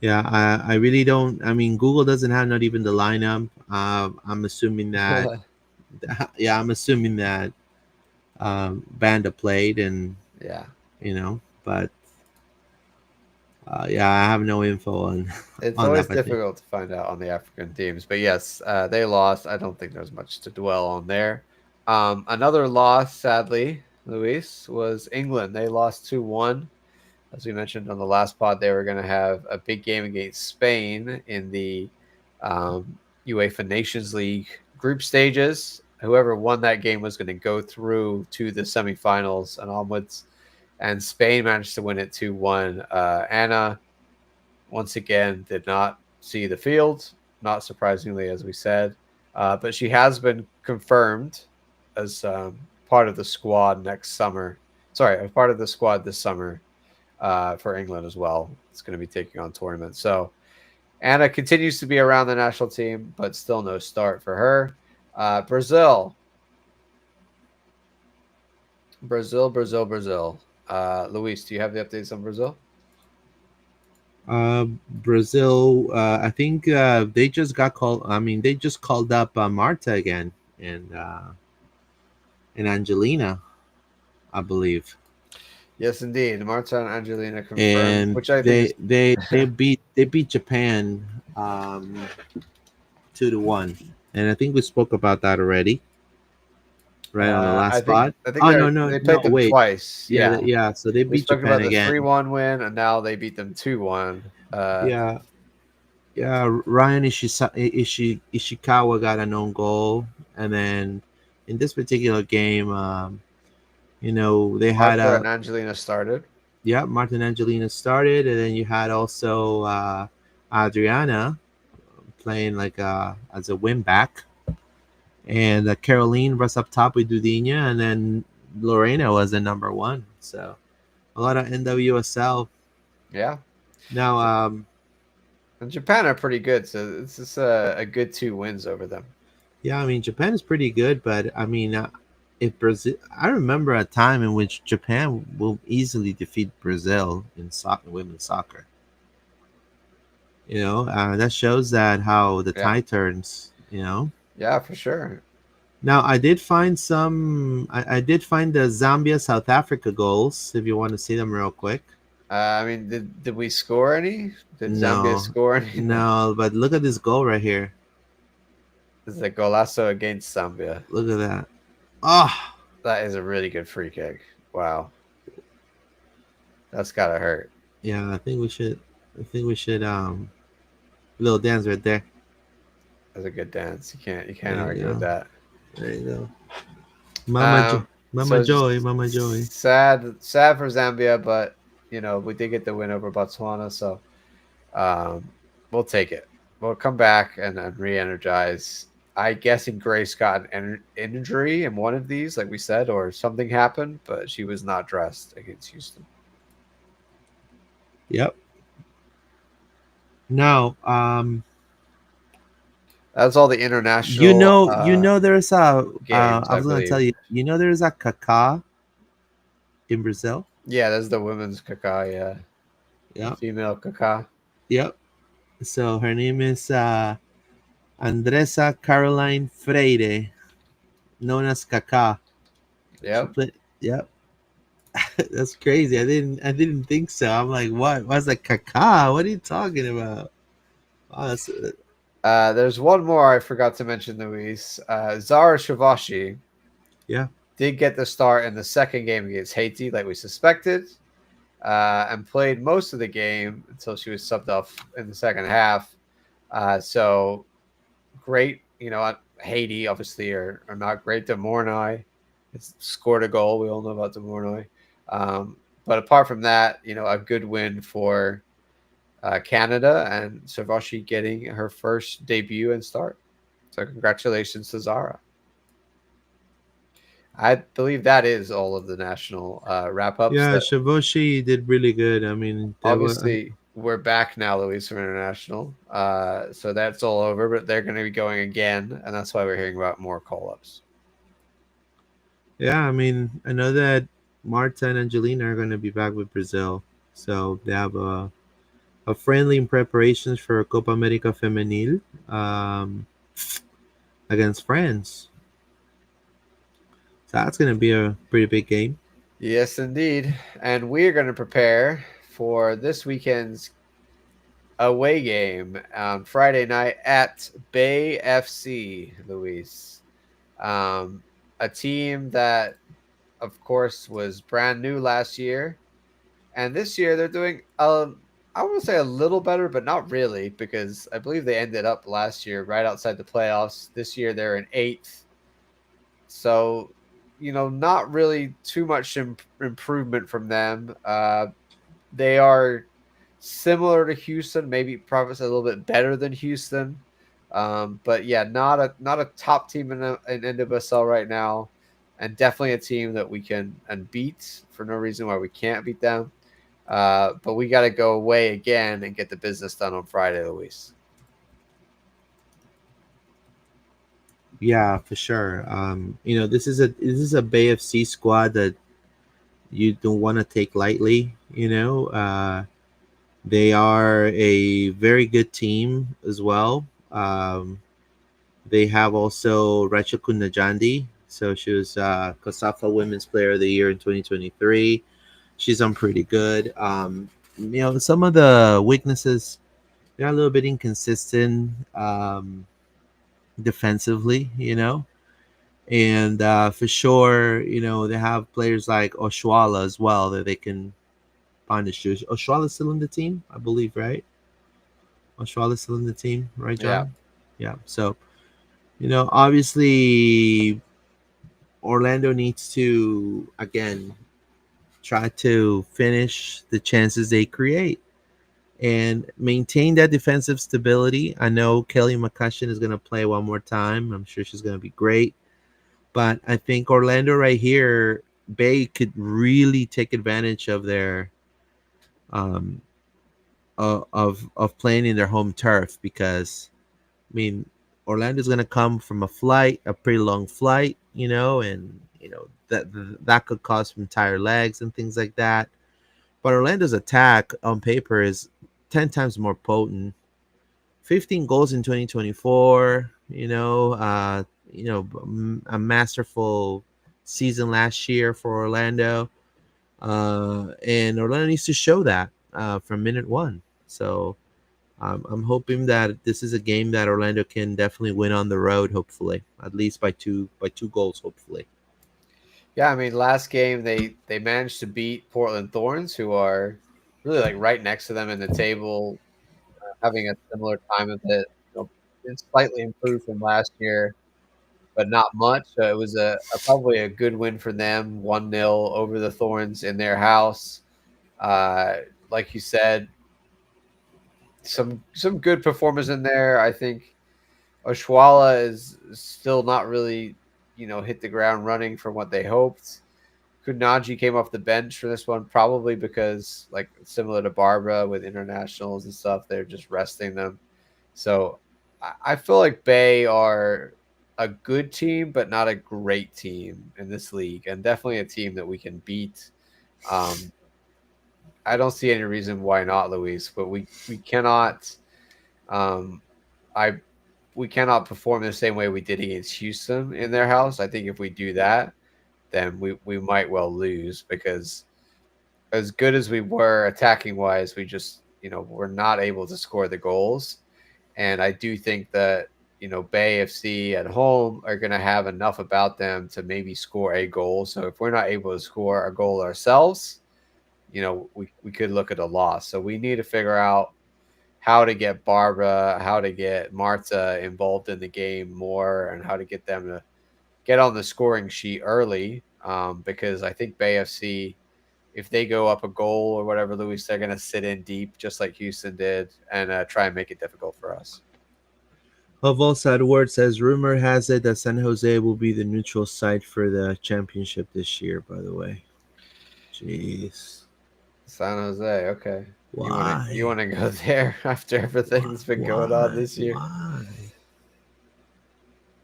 Yeah, I really don't. I mean, Google doesn't have not even the lineup. I'm assuming that. Yeah, I'm assuming that Banda played, and Yeah. but yeah, I have no info on It's on that. always But I think difficult to find out on the African teams, but yes, they lost. I don't think there's much to dwell on there. Another loss, sadly, Luis, was England. They lost 2-1. As we mentioned on the last pod, they were going to have a big game against Spain in the UEFA Nations League group stages. Whoever won that game was going to go through to the semifinals and onwards. And Spain managed to win it 2-1. Anna once again did not see the field, not surprisingly, as we said. But she has been confirmed as part of the squad next summer. Sorry, a part of the squad this summer for England as well. It's going to be taking on tournaments. So Anna continues to be around the national team, but still no start for her. Brazil. Brazil, Brazil, Brazil. Luis, do you have the updates on Brazil? Brazil, I think they just got called. I mean, they just called up Marta again and Angelina, I believe, Yes, indeed. Marta and Angelina confirmed, and which I think they is they they beat Japan 2-1, and I think we spoke about that already, right on the last I think spot. I think Oh they no no they no played them wait, twice. yeah Yeah, yeah. So they we beat spoke Japan about the again. 3-1 win, and now they beat them 2-1. Yeah yeah. Ryan Ishikawa got an own goal, and then in this particular game, they had Marta a and Angelina started. yeah. Martin Angelina started, and then you had also Adriana playing like as a wing back, and Caroline was up top with Dudinya, and then Lorena was the number one. So a lot of NWSL. Yeah, Now, and Japan are pretty good, so it's just a good 2 wins over them. yeah, I mean Japan is pretty good, but I mean if Brazil, I remember a time in which Japan will easily defeat Brazil in soccer, women's soccer. That shows that how the Yeah. tide turns. Yeah, for sure. Now I did find some. I did find the Zambia South Africa goals. If you want to see them real quick. I mean, did we score any? Did Zambia No, score any? No. no, but look at this goal right here. This is a golazo against Zambia. Look at that. Oh, That is a really good free kick. Wow. That's gotta hurt. yeah. I think we should. Little dance right there. That's a good dance. You can't There you argue with go. that. There you go. Um, Mama so Joy, just Mama Joy. sad for Zambia, but we did get the win over Botswana, so we'll take it. We'll come back and re-energize. I guessing Grace got an injury in one of these, like we said, or something happened, but she was not dressed against Houston. Yep. Now, That's all the international there's a. games, I I was gonna tell believe. you. There's a Kaká in Brazil. Yeah, that's the women's Kaká. Yeah, the Yep. female Kaká. Yep. So her name is Andressa Caroline Freire, known as Kaká. She Yep. played. Yep. That's crazy. I didn't think so. I'm like, what? I was like, Kaká. What are you talking about? Oh, There's one more I forgot to mention, Luis. Zara Shavashi yeah. did get the start in the second game against Haiti, like we suspected, and played most of the game until she was subbed off in the second half. So great, Haiti obviously are not great. De Mornay scored a goal. We all know about De Mornay. But apart from that, a good win for Canada and Savashi getting her first debut and start. So congratulations to Zara. I believe that is all of the national wrap-ups. Yeah, That Shavoshi did really good. I mean, there were. obviously we're back now, Luis, from international. So that's all over, but they're going to be going again, and that's why we're hearing about more call-ups. Yeah, I mean, I know that Marta and Angelina are going to be back with Brazil, so they have a friendly in preparations for Copa America Femenil um, against France. So that's going to be a pretty big game. Yes, indeed. And we're going to prepare for this weekend's away game on Friday night at Bay FC, Luis. A team that, of course, was brand new last year. And this year they're doing, I would say a little better, but not really, because I believe they ended up last year right outside the playoffs. This year they're in eighth. So, not really too much improvement from them. They are similar to Houston, maybe probably a little bit better than Houston. But yeah, not a top team in NWSL right now, and definitely a team that we can beat for no reason why we can't beat them. But we got to go away again and get the business done on Friday, Luis. Yeah, for sure. This is a Bay FC squad that you don't want to take lightly. They are a very good team as well. They have also Rachel Kunajandi. So she was COSAFA Women's Player of the Year in 2023. She's done pretty good. Some of the weaknesses, they're a little bit inconsistent defensively, and for sure, they have players like Oshuala as well that they can punish. Oshuala's still in the team, I believe, right? Oshuala's still in the team, right, John? Yeah. So, obviously, Orlando needs to again try to finish the chances they create and maintain that defensive stability. I know Kelly McCutcheon is going to play one more time. I'm sure she's going to be great. But I think Orlando right here, Bay could really take advantage of their of playing in their home turf, because I mean Orlando's gonna come from a pretty long flight, and that could cause some tired legs and things like that. But Orlando's attack on paper is 10 times more potent. 15 goals in 2024. A masterful season last year for Orlando, and Orlando needs to show that from minute one. So I'm hoping that this is a game that Orlando can definitely win on the road. Hopefully, at least by two goals. Hopefully. Yeah, I mean, last game they managed to beat Portland Thorns, who are really like right next to them in the table, having a similar time of it. It's slightly improved from last year, but not much. So it was probably a good win for them, 1-0 over the Thorns in their house. Like you said, some good performers in there. I think Oshuala is still not really, hit the ground running from what they hoped. Kunaji came off the bench for this one, probably because, like, similar to Barbara with internationals and stuff, they're just resting them. So I feel like Bay are a good team, but not a great team in this league, and definitely a team that we can beat. I don't see any reason why not, Luis, but we cannot. Um, I we cannot perform the same way we did against Houston in their house. I think if we do that, then we might well lose, because as good as we were attacking wise, we just we're not able to score the goals. And I do think that Bay FC at home are going to have enough about them to maybe score a goal. So if we're not able to score a goal ourselves, we could look at a loss. So we need to figure out how to get Barbara, how to get Marta involved in the game more, and how to get them to get on the scoring sheet early. Because I think Bay FC, if they go up a goal or whatever, Luis, they're going to sit in deep just like Houston did and try and make it difficult for us. Oval Edward says, rumor has it that San Jose will be the neutral site for the championship this year, by the way. Jeez. San Jose, okay. Why? You want to go there after everything that's been going on this year? Why?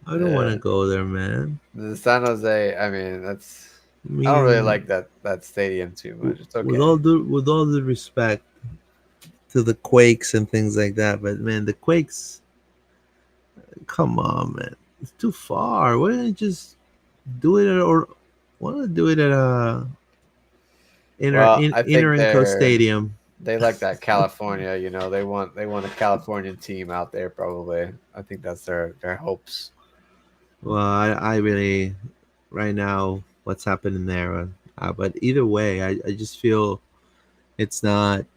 I don't want to go there, man. The San Jose, I mean, I don't really like that stadium too much. It's okay. With all the respect to the Quakes and things like that, but man, the Quakes, come on, man, it's too far. Why don't you just do it at a Inter Stadium? They like that California, they want a Californian team out there probably. I think that's their hopes. Well, I really, right now, what's happening there, but either way, I just feel it's too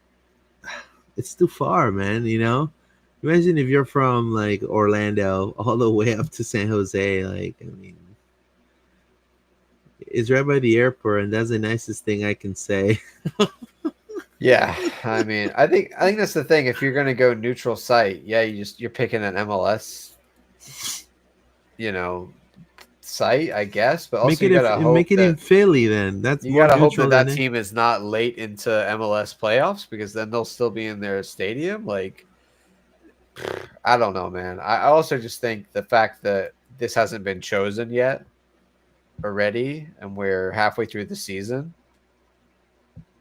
far, man. Imagine if you're from like Orlando all the way up to San Jose. Like, I mean, it's right by the airport, and that's the nicest thing I can say. Yeah, I mean, I think that's the thing. If you're going to go neutral site, yeah, you're picking an MLS, site, I guess. But also you gotta hope in Philly. Then that's you gotta hope that team is not late into MLS playoffs, because then they'll still be in their stadium. Like, I don't know, man. I also just think the fact that this hasn't been chosen yet already, and we're halfway through the season.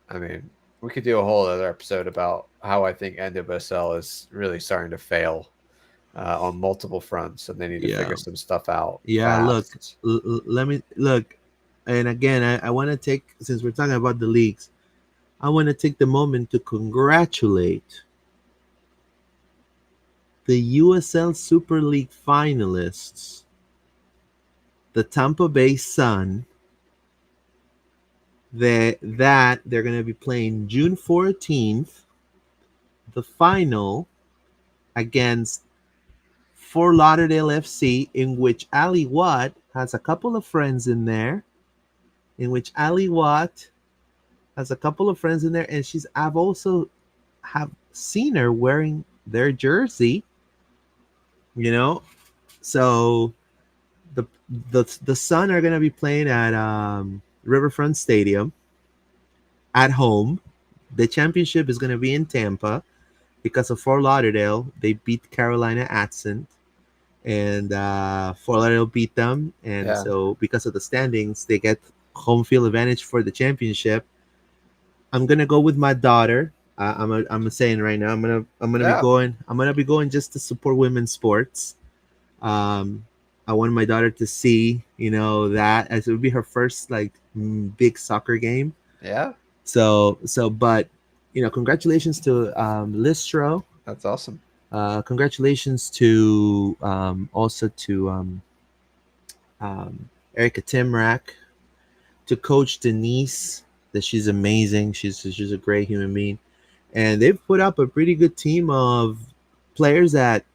I mean, we could do a whole other episode about how I think NWSL is really starting to fail on multiple fronts, and they need to figure some stuff out. Yeah, fast. let me look. And again, I want to take, since we're talking about the leagues, I want to take the moment to congratulate the USL Super League finalists, the Tampa Bay Sun. They're going to be playing June 14th, the final against Fort Lauderdale FC, in which Ali Watt has a couple of friends in there. And I've also have seen her wearing their jersey. So the Sun are going to be playing at Riverfront Stadium at home. The championship is going to be in Tampa because of Fort Lauderdale. They beat Carolina Atzent. and Fort Lauderdale beat them, and Yeah. so because of the standings, they get home field advantage for the championship. I'm gonna go with my daughter. I'm saying right now, I'm gonna be Yeah. going. I'm gonna be going just to support women's sports. Um, I want my daughter to see, that as it would be her first like big soccer game. Yeah. But congratulations to Listro. That's awesome. Congratulations to also to Erica Timrak, to Coach Denise. That she's amazing. She's a great human being, and they've put up a pretty good team of players that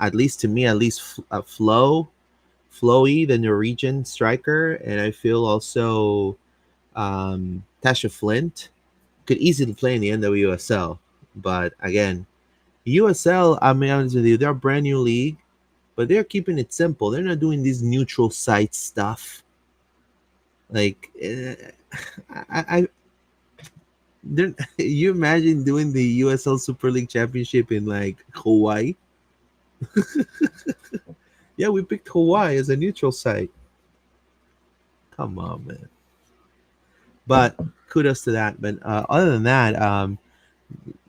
at least to me, at least Flowy, the Norwegian striker, and I feel also Tasha Flint could easily play in the NWSL. But again, USL, I mean, honest with you, they're a brand new league, but they're keeping it simple. They're not doing this neutral site stuff. Like, I you imagine doing the USL Super League Championship in like Hawaii? Yeah, we picked Hawaii as a neutral site. Come on, man. But kudos to that. But other than that,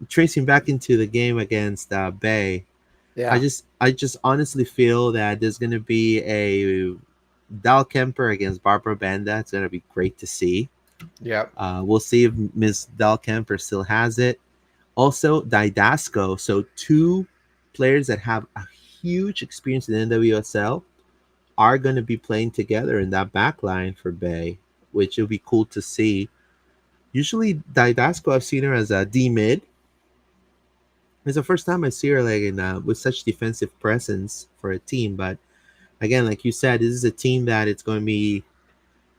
tracing back into the game against Bay, Yeah. I just honestly feel that there's gonna be a Dal Kemper against Barbara Banda. It's gonna be great to see. Yep. We'll see if Miss Dal Kemper still has it. Also, Didasco. So two players that have a huge experience in NWSL are going to be playing together in that back line for Bay, which will be cool to see. Usually, Didasco, I've seen her as a D mid. It's the first time I see her like with such defensive presence for a team. But again, like you said, this is a team that it's going to be,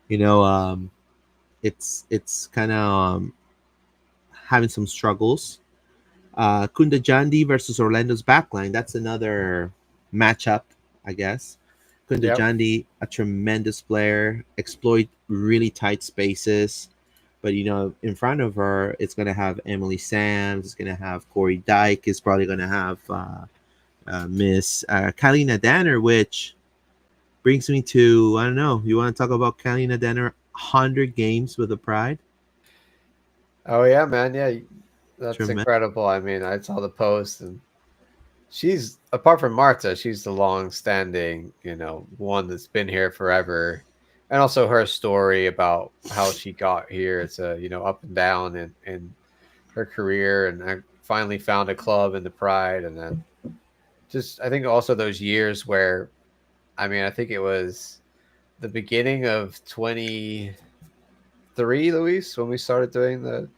you know, it's kind of having some struggles. Kunda Jandi versus Orlando's backline. That's another matchup, I guess. Kunda Yep. Jandi, a tremendous player, exploit really tight spaces. But in front of her, it's gonna have Emily Sams. It's gonna have Cori Dyke. It's probably gonna have Miss Kalina Danner, which brings me to, I don't know. You want to talk about Kalina Danner? 100 games with the Pride. Oh yeah, man. Yeah, that's Tremendous. incredible. I mean, I saw the post, and she's, apart from Marta, she's the long-standing, one that's been here forever, and also her story about how she got here. It's a up and down in her career, and I finally found a club in the Pride, and then just I think also those years where, I mean, I think it was the beginning of 23, Luis, when we started doing the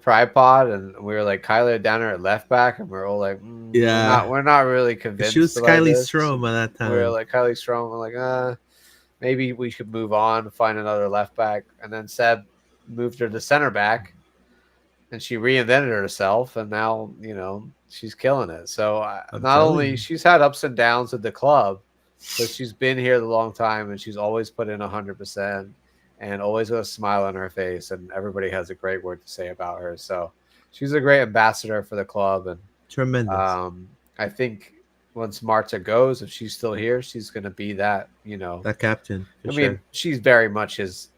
Pride Pod, and we were like Kyler Downer at left back, and we're all like, Yeah, we're not really she was convinced about Kylie this. Strom at that We were time. like Kylie Strom. We're like, maybe we should move on, find another left back, and then Seb moved her to center back, and she reinvented herself, and now she's killing it. So I'm not telling only you. she's had ups and downs with the club, but she's been here a long time, and she's always put in 100%, and always with a smile on her face, and everybody has a great word to say about her. So she's a great ambassador for the club, and Tremendous. I think once Marta goes, if she's still here, she's going to be that. That captain for I mean, sure. she's very much is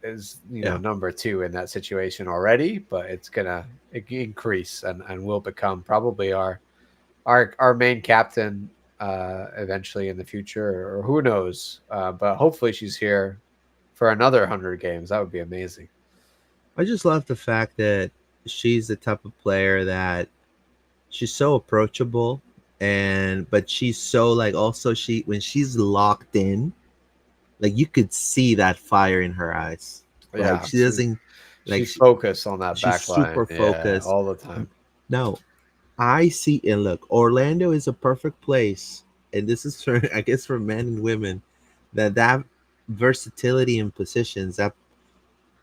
Yeah. number two in that situation already, but it's gonna increase and will become probably our main captain eventually in the future, or who knows. But hopefully she's here for another 100 games. That would be amazing. I just love the fact that she's the type of player that she's so approachable, and but she's so like also she when she's locked in, like you could see that fire in her eyes. Like Yeah, she doesn't like she's focused on that she's back line. super Yeah, focused. all the time. No, I see and look, Orlando is a perfect place, and this is for I guess for men and women that versatility in positions, that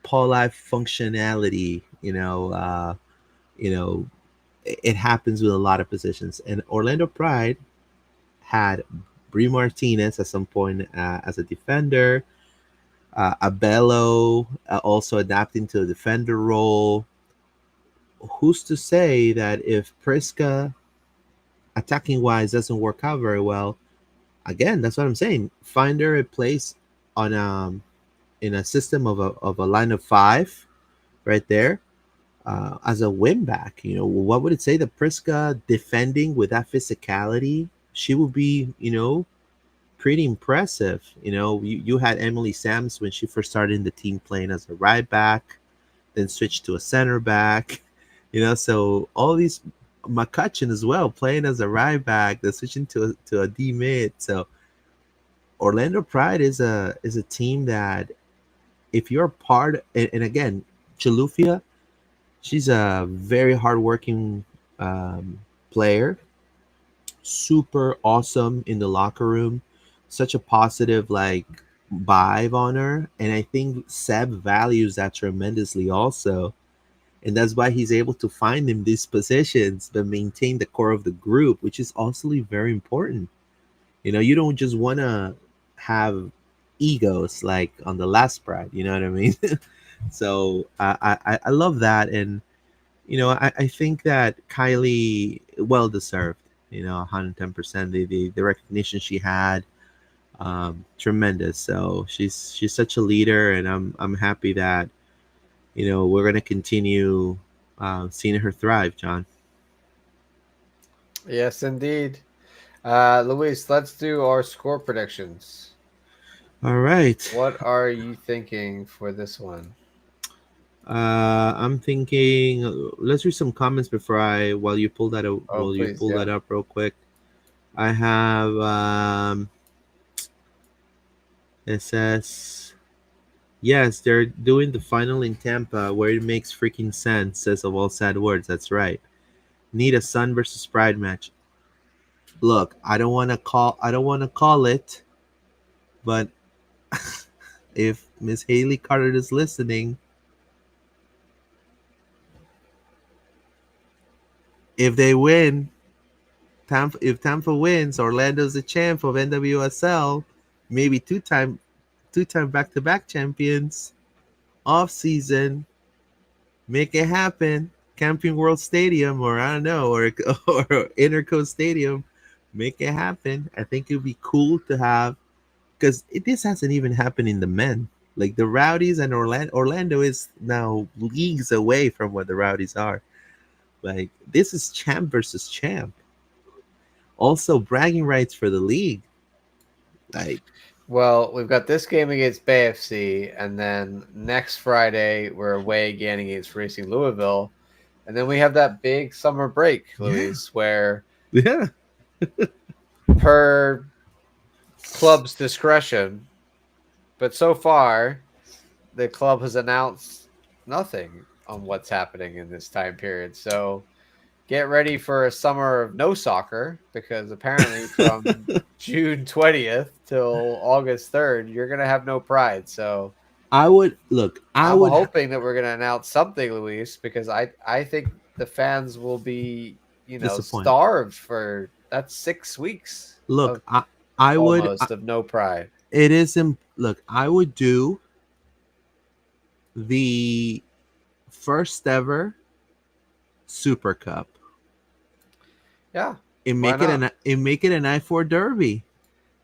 polyfunctionality, you know, it happens with a lot of positions. And Orlando Pride had Brie Martinez at some point as a defender, Abello also adapting to the defender role. Who's to say that if Priska attacking wise doesn't work out very well, again, that's what I'm saying. Find her a place on in a system of a line of five right there as a win back. What would it say? The Priska defending with that physicality, she would be, pretty impressive. You had Emily Sams when she first started in the team playing as a right back, then switched to a center back. So all these McCutcheon as well playing as a right back, then switching to a D mid. So Orlando Pride is a team that if you're part, and again, Chalufia, she's a very hardworking player, super awesome in the locker room, such a positive like vibe on her, and I think Seb values that tremendously also, and that's why he's able to find him these positions but maintain the core of the group, which is also very important. You don't just want to have egos like on the last pride. You know what I mean? So I love that, and I think that Kylie well deserved. 110%. The recognition she had, tremendous. So she's such a leader, and I'm happy that we're gonna continue seeing her thrive, John. Yes, indeed. Luis, let's do our score predictions. All right. What are you thinking for this one? I'm thinking. Let's read some comments before while you pull that out, Oh, while you please, pull yeah. that up real quick. I have. It says, yes, they're doing the final in Tampa where it makes freaking sense. Says of all sad words. That's right. Need a Sun versus Pride match. Look, I don't want to call. I don't want to call it, but if Miss Haley Carter is listening, if they win, if Tampa wins, Orlando's the champ of NWSL, maybe two-time back-to-back champions. Off season, make it happen. Camping World Stadium, or I don't know, or or Interco Stadium, make it happen. I think it'd be cool to have, because this hasn't even happened in the men. Like the Rowdies and Orlando is now leagues away from what the Rowdies are. Like this is champ versus champ. Also bragging rights for the league. Like Well, we've got this game against Bay FC, and then next Friday we're away again against Racing Louisville, and then we have that big summer break, Luis, where yeah, per club's discretion, but so far the club has announced nothing on what's happening in this time period. So get ready for a summer of no soccer, because apparently from June 20th till August 3rd, you're going to have no pride. So I would look. I'm hoping that we're going to announce something, Luis, because I think the fans will be, disappointed. starved for that's 6 weeks Look, of I would. almost of no pride. It isn't. Look, I would do the first ever Super Cup Yeah. and Why make it not? an I-4 Derby.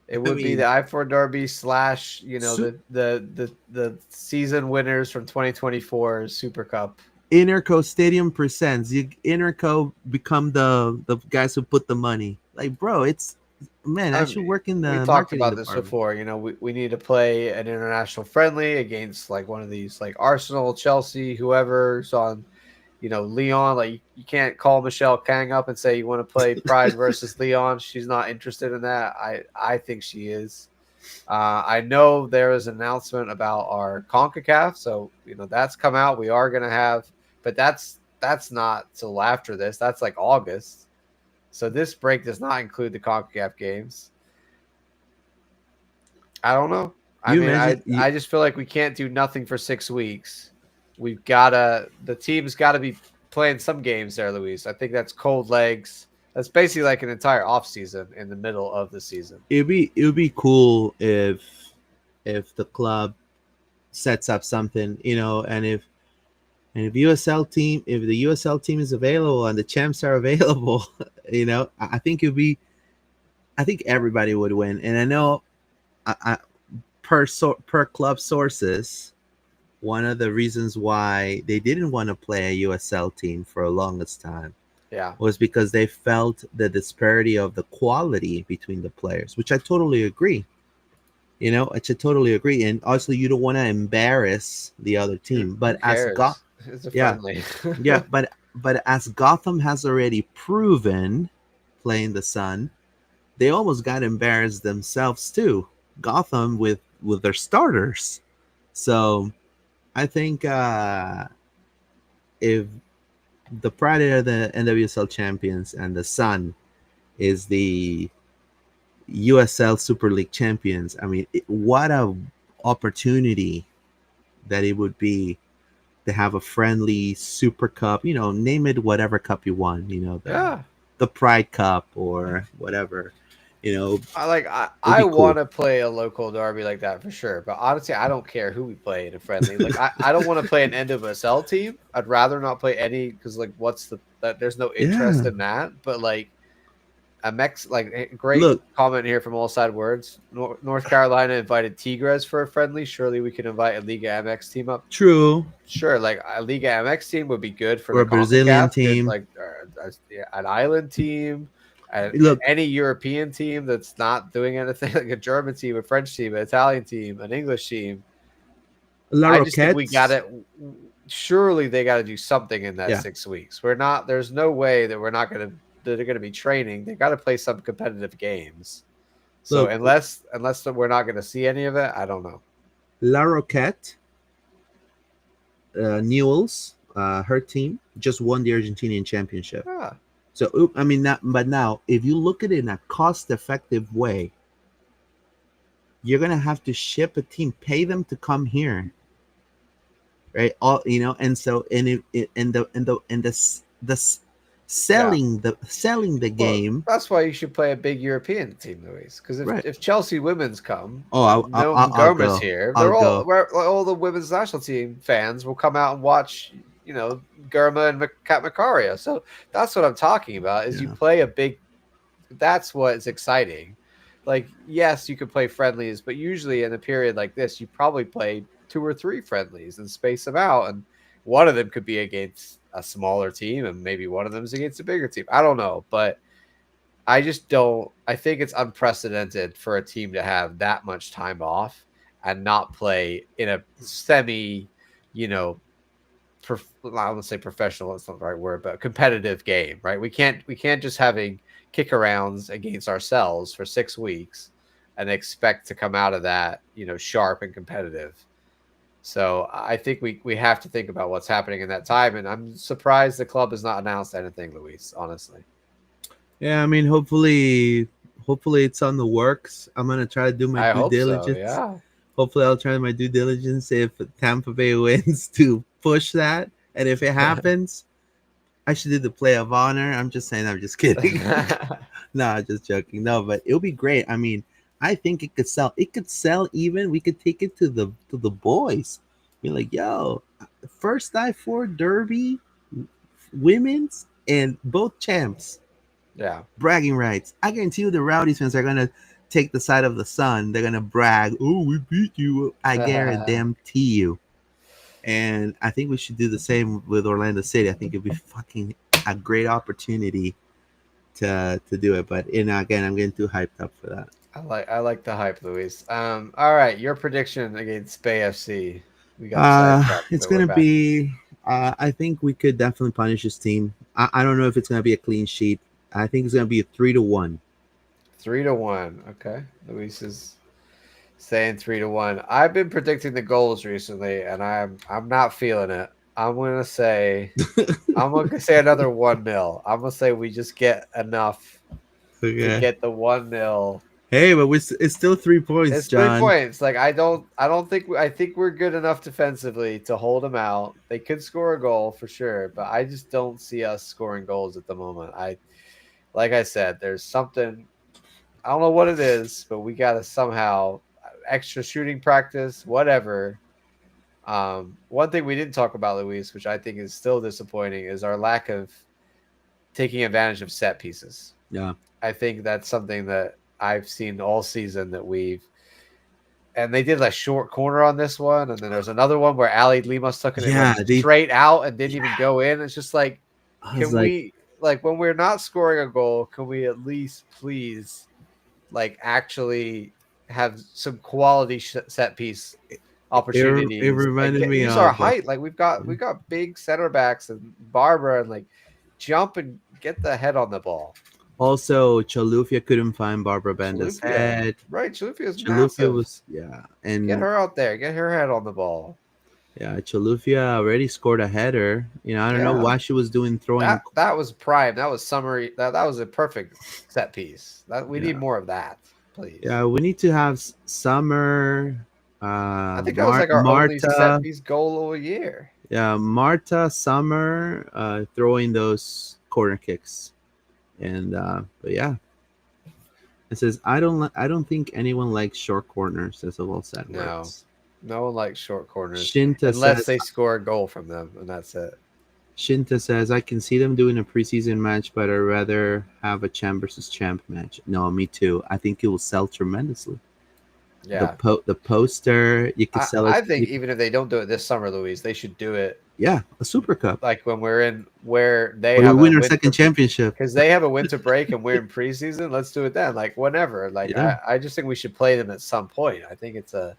It would be the I4 Derby / the season winners from 2024 Super Cup. Interco Stadium presents. Interco become the guys who put the money. Like, bro, it's man. I should work in the We talked marketing about this department. before. We need to play an international friendly against like one of these like Arsenal, Chelsea, whoever's on. Leon. Like you can't call Michelle Kang up and say you want to play Pride versus Leon. She's not interested in that. I think she is. I know there is an announcement about our CONCACAF, so that's come out. We are going to have, but that's not till after this. That's like August. So this break does not include the CONCACAF games. I don't know. I just feel like we can't do nothing for 6 weeks. The team's gotta be playing some games there, Luis. I think that's cold legs. That's basically like an entire off season in the middle of the season. It would be cool if the club sets up something, and if the USL team is available and the champs are available, I think it'd be I think everybody would win. And I know, per club sources, one of the reasons why they didn't want to play a USL team for the longest time Yeah. was because they felt the disparity of the quality between the players, which I totally agree. I should totally agree. And also, you don't want to embarrass the other team. Who But cares? It's a yeah, friendly. yeah, but as Gotham has already proven playing the Sun, they almost got embarrassed themselves too. Gotham with their starters. So I think if the Pride are the NWSL champions and the Sun is the USL Super League champions, I mean, what a opportunity that it would be to have a friendly Super Cup. Name it whatever cup you want. Yeah. The Pride Cup or whatever. I be cool. want to play a local derby like that for sure. But honestly, I don't care who we play in a friendly. Like I don't want to play an NWSL team. I'd rather not play any because like there's no interest Yeah. in that. But like great Look, comment here from All Side Words. North Carolina invited Tigres for a friendly. Surely we can invite a Liga MX team up. true. Sure, like a Liga MX team would be good for Or the a Brazilian CONCACAF. Good, team. like an island team, Look, any European team that's not doing anything, like a German team, a French team, an Italian team, an English team. La I just think we got Roquettes. it. Surely they got to do something in that Yeah. 6 weeks. We're not. There's no way that we're not going to. They're going to be training. They got to play some competitive games. So Look, unless we're not going to see any of it, I don't know. La Roquette, Newell's, her team just won the Argentinian championship. Yeah. So I mean, but now if you look at it in a cost-effective way, you're gonna have to ship a team, pay them to come here, right? And so the selling the game. Well, that's why you should play a big European team, Luis. Because Right. if Chelsea women's come, Oh, I'll Goma's go. here. I'll go. All the women's national team fans will come out and watch. Germa and Kat Macaria. So that's what I'm talking about. Is you Yeah. play a big. That's what's exciting. Like, yes, you could play friendlies, but usually in a period like this, you probably play 2 or 3 friendlies and space them out, and one of them could be against a smaller team, and maybe one of them is against a bigger team. I don't know, but I just don't. I think it's unprecedented for a team to have that much time off and not play in a semi, I won't say professional. That's not the right word, but competitive game, right? We can't just having kick arounds against ourselves for 6 weeks and expect to come out of that, sharp and competitive. So I think we have to think about what's happening in that time, and I'm surprised the club has not announced anything, Luis. Honestly. Yeah, I mean, hopefully it's on the works. I'm gonna try to do my I due hope so. diligence. Yeah. Hopefully, I'll try my due diligence if Tampa Bay wins to push that, and if it happens, I should do the play of honor. I'm just saying. I'm just kidding. No, I'm just joking. No, but it'll be great. I mean, I think it could sell. It could sell even. We could take it to the boys. Be like, yo, first I-4 Derby, women's and both champs. Yeah. Bragging rights. I guarantee you the Rowdies fans are gonna take the side of the Sun. They're gonna brag. Oh, we beat you. I guarantee you. And I think we should do the same with Orlando City. I think it'd be fucking a great opportunity to do it. But again, I'm getting too hyped up for that. I like the hype, Luis. All right, your prediction against Bay FC. We got sidetracked. It's but we're gonna back. be. I think we could definitely punish this team. I don't know if it's gonna be a clean sheet. I think it's gonna be a 3-1. 3-1. Okay, Luis is saying 3-1. I've been predicting the goals recently, and I'm not feeling it. I'm gonna say another 1-0. I'm gonna say we just get enough to get the 1-0. Hey, but it's still 3 points, It's John. 3 points. Like I think we're good enough defensively to hold them out. They could score a goal for sure, but I just don't see us scoring goals at the moment. Like I said, there's something. I don't know what it is, but we got to somehow extra shooting practice, whatever. One thing we didn't talk about, Luis, which I think is still disappointing, is our lack of taking advantage of set pieces. Yeah. I think that's something that I've seen all season that and they did a short corner on this one, and then there's another one where Ali Lemos took it and it Yeah, went straight out and didn't even go in. It's just like, I was can we when we're not scoring a goal, can we at least please actually have some quality set piece it opportunities and reminded me use our of height? Like we've got big center backs and Barbara and jump and get the head on the ball. also Chalufia couldn't find Barbara Banda's head. Right, Chalufia's Chalufia massive. was and Get her out there, get her head on the ball. yeah, Chalufia already scored a header. I don't know why she was throwing. That was prime. That was summary. That was a perfect set piece. That we need more of that, please. Yeah, we need to have Summer. I think that was our only set piece goal of a year. Yeah, Marta, Summer, throwing those corner kicks, and but yeah, it says I don't think anyone likes short corners. As of all said words. No one likes short corners Shinta unless says, they score a goal from them, and that's it. Shinta says, I can see them doing a preseason match, but I'd rather have a champ versus champ match. No, me too. I think it will sell tremendously. Yeah. The poster, you can sell it. I think even if they don't do it this summer, Louise, they should do it. Yeah, a Super Cup. Like when we're in where they have win our second championship. Because they have a winter break and we're in preseason. Let's do it then. Whenever. I just think we should play them at some point. I think it's a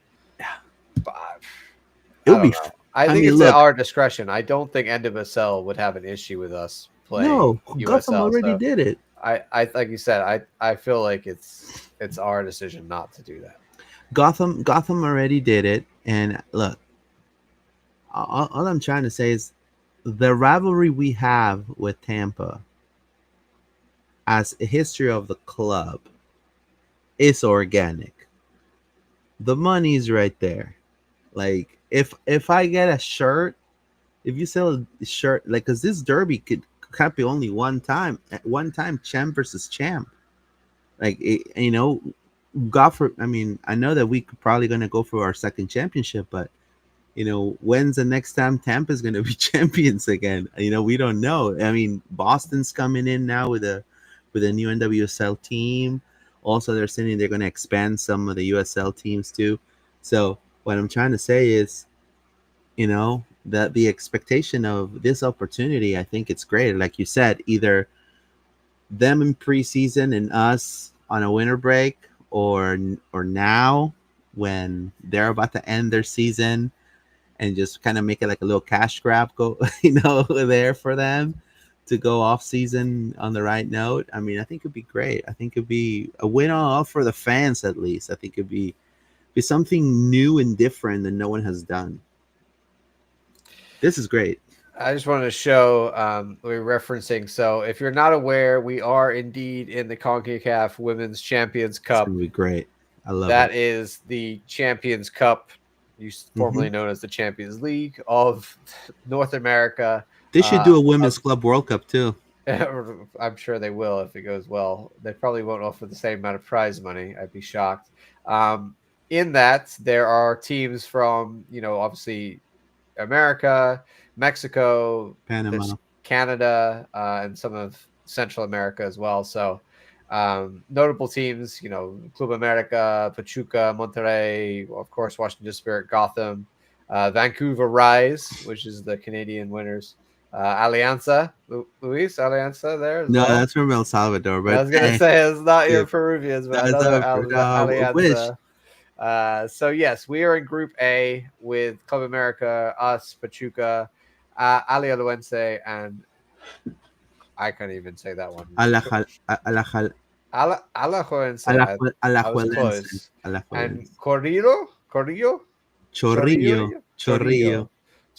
It'll be. I think it's at our discretion. I don't think NWSL would have an issue with us playing. No, USL, Gotham already did it. I like you said. I feel like it's our decision not to do that. Gotham already did it, and look, all I'm trying to say is the rivalry we have with Tampa, as a history of the club, is organic. The money's right there. Like if I get a shirt, if you sell a shirt, because this derby can't be only one time champ versus champ. I know that we could probably gonna go for our second championship, but when's the next time Tampa's gonna be champions again? We don't know. I mean, Boston's coming in now with a new NWSL team. Also, they're saying they're gonna expand some of the USL teams too. So what I'm trying to say is, that the expectation of this opportunity, I think it's great. Like you said, either them in preseason and us on a winter break, or now when they're about to end their season, and just kind of make it like a little cash grab there for them to go off season on the right note. I mean, I think it'd be great. I think it'd be a win all for the fans, at least. I think it'd be something new and different that no one has done. This is great. I just wanted to show we're referencing. So if you're not aware, we are indeed in the CONCACAF Women's Champions Cup. It's gonna be great. I love that. it. That is the Champions Cup, formerly known as the Champions League of North America. They should do a Women's Club World Cup too. I'm sure they will if it goes well. They probably won't offer the same amount of prize money. I'd be shocked. In that, there are teams from, obviously America, Mexico, Panama, Canada, and some of Central America as well. So notable teams, Club America, Pachuca, Monterrey, of course, Washington Spirit, Gotham, Vancouver Rise, which is the Canadian winners. Alianza, Luis Alianza there. No, that's from El Salvador. But I was gonna say it's not your Peruvians, but another Alianza. So yes, we are in Group A with Club America, us, Pachuca, Alianza, and I can't even say that one. Alajuelense. And Chorrillo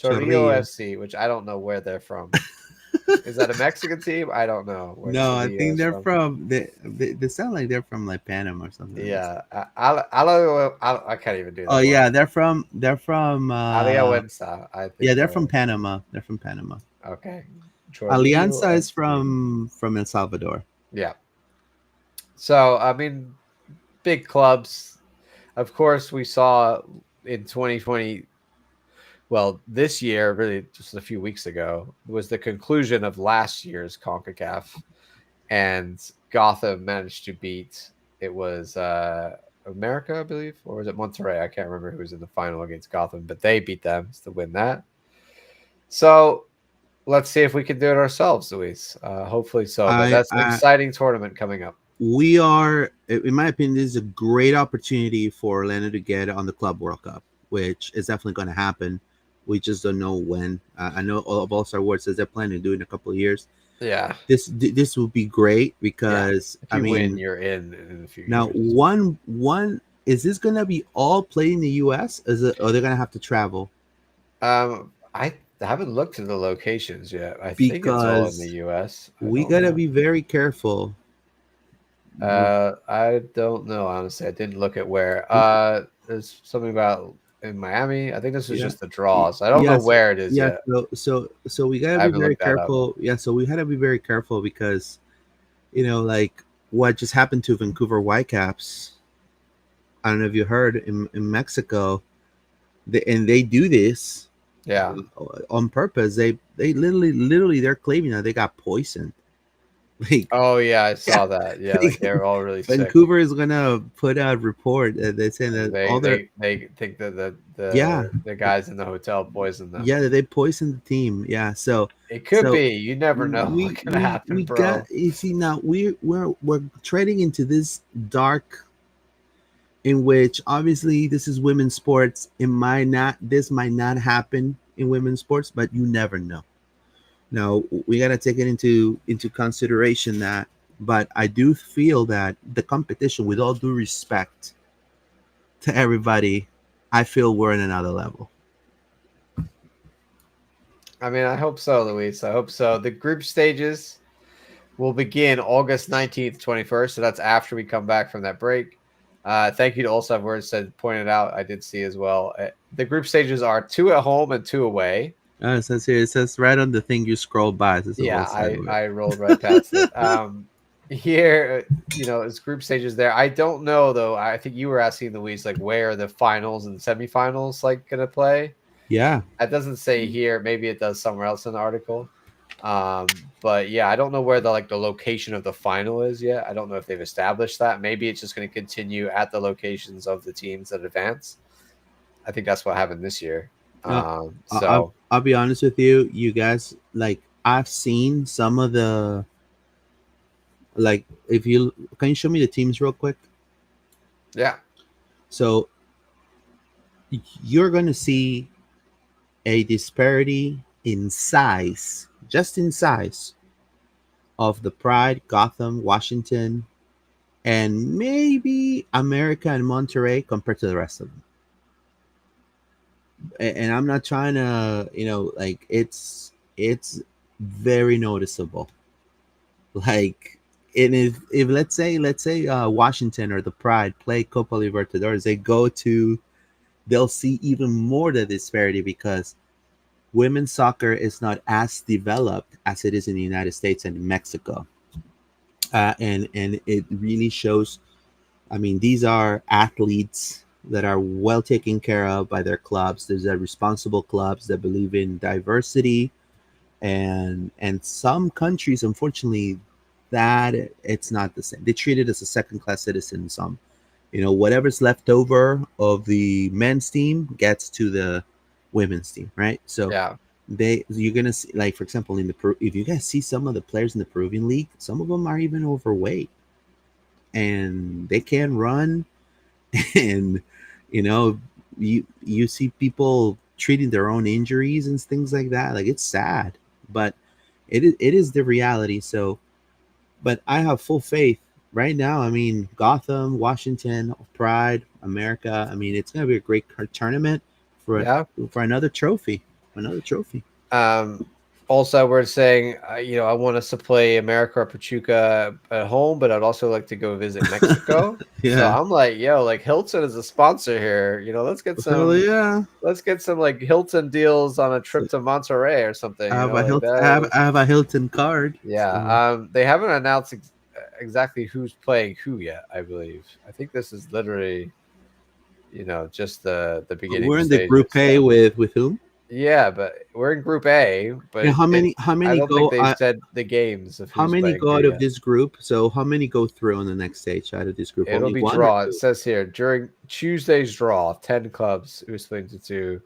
FC, which I don't know where they're from. Is that a Mexican team? I don't know. No, I think they're from. They sound like they're from Panama or something. Yeah, I can't even do that. Oh yeah, they're from. Alianza, I think. Yeah, they're from Panama. They're from Panama. Okay. Alianza is from El Salvador. Yeah. So I mean, big clubs. Of course, we saw in 2020. Well, this year, really just a few weeks ago, was the conclusion of last year's CONCACAF, and Gotham managed to beat it was America, I believe, or was it Monterrey? I can't remember who was in the final against Gotham, but they beat them to win that. So let's see if we can do it ourselves, Luis. Hopefully so. But that's an exciting tournament coming up. We are, in my opinion, this is a great opportunity for Orlando to get on the Club World Cup, which is definitely going to happen. We just don't know when. I know All-Star Award says they're planning to do it in a couple of years. Yeah, this will be great because if you win, you're in a few now years. One is this going to be all played in the U.S.? Or they're going to have to travel? I haven't looked at the locations yet. I think it's all in the U.S. We got to be very careful. I don't know, honestly. I didn't look at where. There's something about in Miami. I think this is just the draws. I don't know where it is yet. So we got to be very careful. Yeah, so we had to be very careful because, like what just happened to Vancouver Whitecaps. I don't know if you heard in Mexico, and they do this, on purpose. They literally they're claiming that they got poisoned. Like, oh yeah, I saw that. Yeah, like they're all really sick. Vancouver is gonna put out a report that they're saying that they think that the guys in the hotel poisoned them. Yeah, they poisoned the team. Yeah, so it could be. You never know what can happen, bro. You see, now we're treading into this dark, in which obviously this is women's sports. This might not happen in women's sports, but you never know. Now we got to take it into consideration that, but I do feel that the competition, with all due respect to everybody, I feel we're in another level. I mean, I hope so, Luis. I hope so. The group stages will begin August 19th, 21st. So that's after we come back from that break. Thank you to also have words pointed out. I did see as well. The group stages are 2 at home and 2 away. It says here. It says right on the thing you scroll by. I rolled right past it. Here, it's group stages there. I don't know though. I think you were asking Luis, like, where are the finals and semifinals gonna play? Yeah, that doesn't say here. Maybe it does somewhere else in the article. But yeah, I don't know where the location of the final is yet. I don't know if they've established that. Maybe it's just going to continue at the locations of the teams that advance. I think that's what happened this year. So I'll be honest with you, you guys. Like, I've seen some of the, can you show me the teams real quick? Yeah. So you're going to see a disparity in size, just in size, of the Pride, Gotham, Washington, and maybe America and Monterrey compared to the rest of them. And I'm not trying to, it's very noticeable. Like, if let's say Washington or the Pride play Copa Libertadores, they'll see even more the disparity, because women's soccer is not as developed as it is in the United States and in Mexico. And it really shows. I mean, these are athletes that are well taken care of by their clubs. These are responsible clubs that believe in diversity, and some countries, unfortunately, that it's not the same. They treat it as a second-class citizen. Some, whatever's left over of the men's team gets to the women's team, right? So yeah, you're gonna see, like, for example, if you guys see some of the players in the Peruvian league, some of them are even overweight, and they can run. And you see people treating their own injuries and things like that. Like, it's sad, but it is the reality. So, but I have full faith right now. I mean, Gotham, Washington, Pride, America. I mean, it's gonna be a great tournament for another trophy. Also, we're saying, I want us to play America or Pachuca at home, but I'd also like to go visit Mexico. Yeah. So I'm like, Hilton is a sponsor here. Let's get some. Let's get some Hilton deals on a trip to Monterrey or something. I have a Hilton card. Yeah. So. They haven't announced exactly who's playing who yet. I believe. I think this is literally, just the beginning. We're in the group A with whom? Yeah, but we're in Group A. But And how I many don't think go? they've said the games of How who's many playing go who out of yet. this group? So how many go through on the next stage out of this group? It'll Only be one or draw. It two? says here during Tuesday's draw, 10 clubs who split into two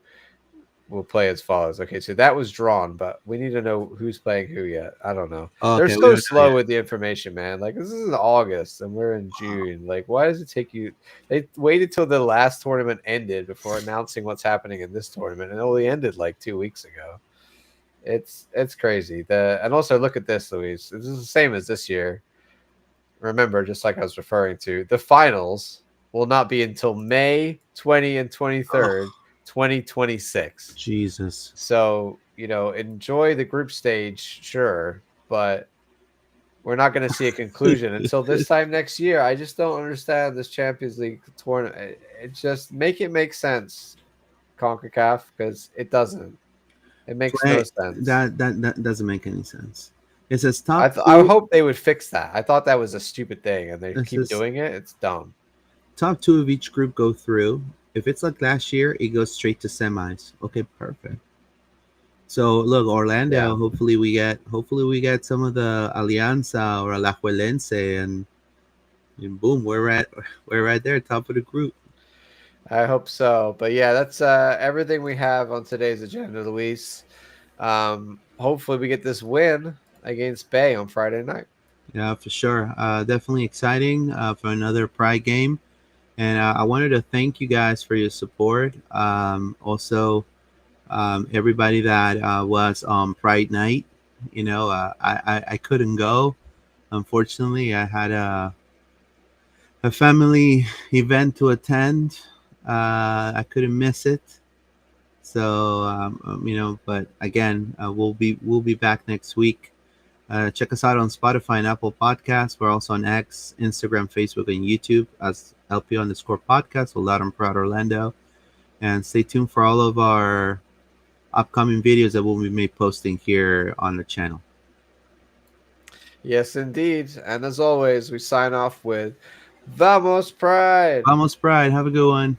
will play as follows. Okay, so that was drawn, but we need to know who's playing who yet. I don't know. They're Okay, we so don't know slow yet. with the information, man. Like this is in August and we're in June. Like, why does it take you? They waited till the last tournament ended before announcing what's happening in this tournament, and it only ended like 2 weeks ago. It's crazy. And also look at this, Luis. This is the same as this year. Remember, just like I was referring to, the finals will not be until May 20 and 23rd, 2026. Jesus. So, enjoy the group stage, sure, but we're not going to see a conclusion until this time next year. I just don't understand this Champions League tournament. It just make it make sense, CONCACAF, because it doesn't. It makes no Play sense. that doesn't make any sense. It says top I two. hope they would fix that. I thought that was a stupid thing, and they It keep says doing it. It's dumb. top two of each group go through. If it's like last year, it goes straight to semis. Okay, perfect. So look, Yeah. Orlando. Hopefully we get some of the Alianza or Alajuelense, and boom, we're right there, top of the group. I hope so. But yeah, that's everything we have on today's agenda, Luis. Hopefully we get this win against Bay on Friday night. Yeah, for sure. Definitely exciting for another Pride game. And I wanted to thank you guys for your support. Also, everybody that was on Pride Night. I couldn't go. Unfortunately, I had a family event to attend. I couldn't miss it. So but again, we'll be back next week. Check us out on Spotify and Apple Podcasts. We're also on X, Instagram, Facebook, and YouTube as LP_podcast or Loud and Proud Orlando. And stay tuned for all of our upcoming videos that we'll be posting here on the channel. Yes, indeed. And as always, we sign off with Vamos Pride. Vamos Pride. Have a good one.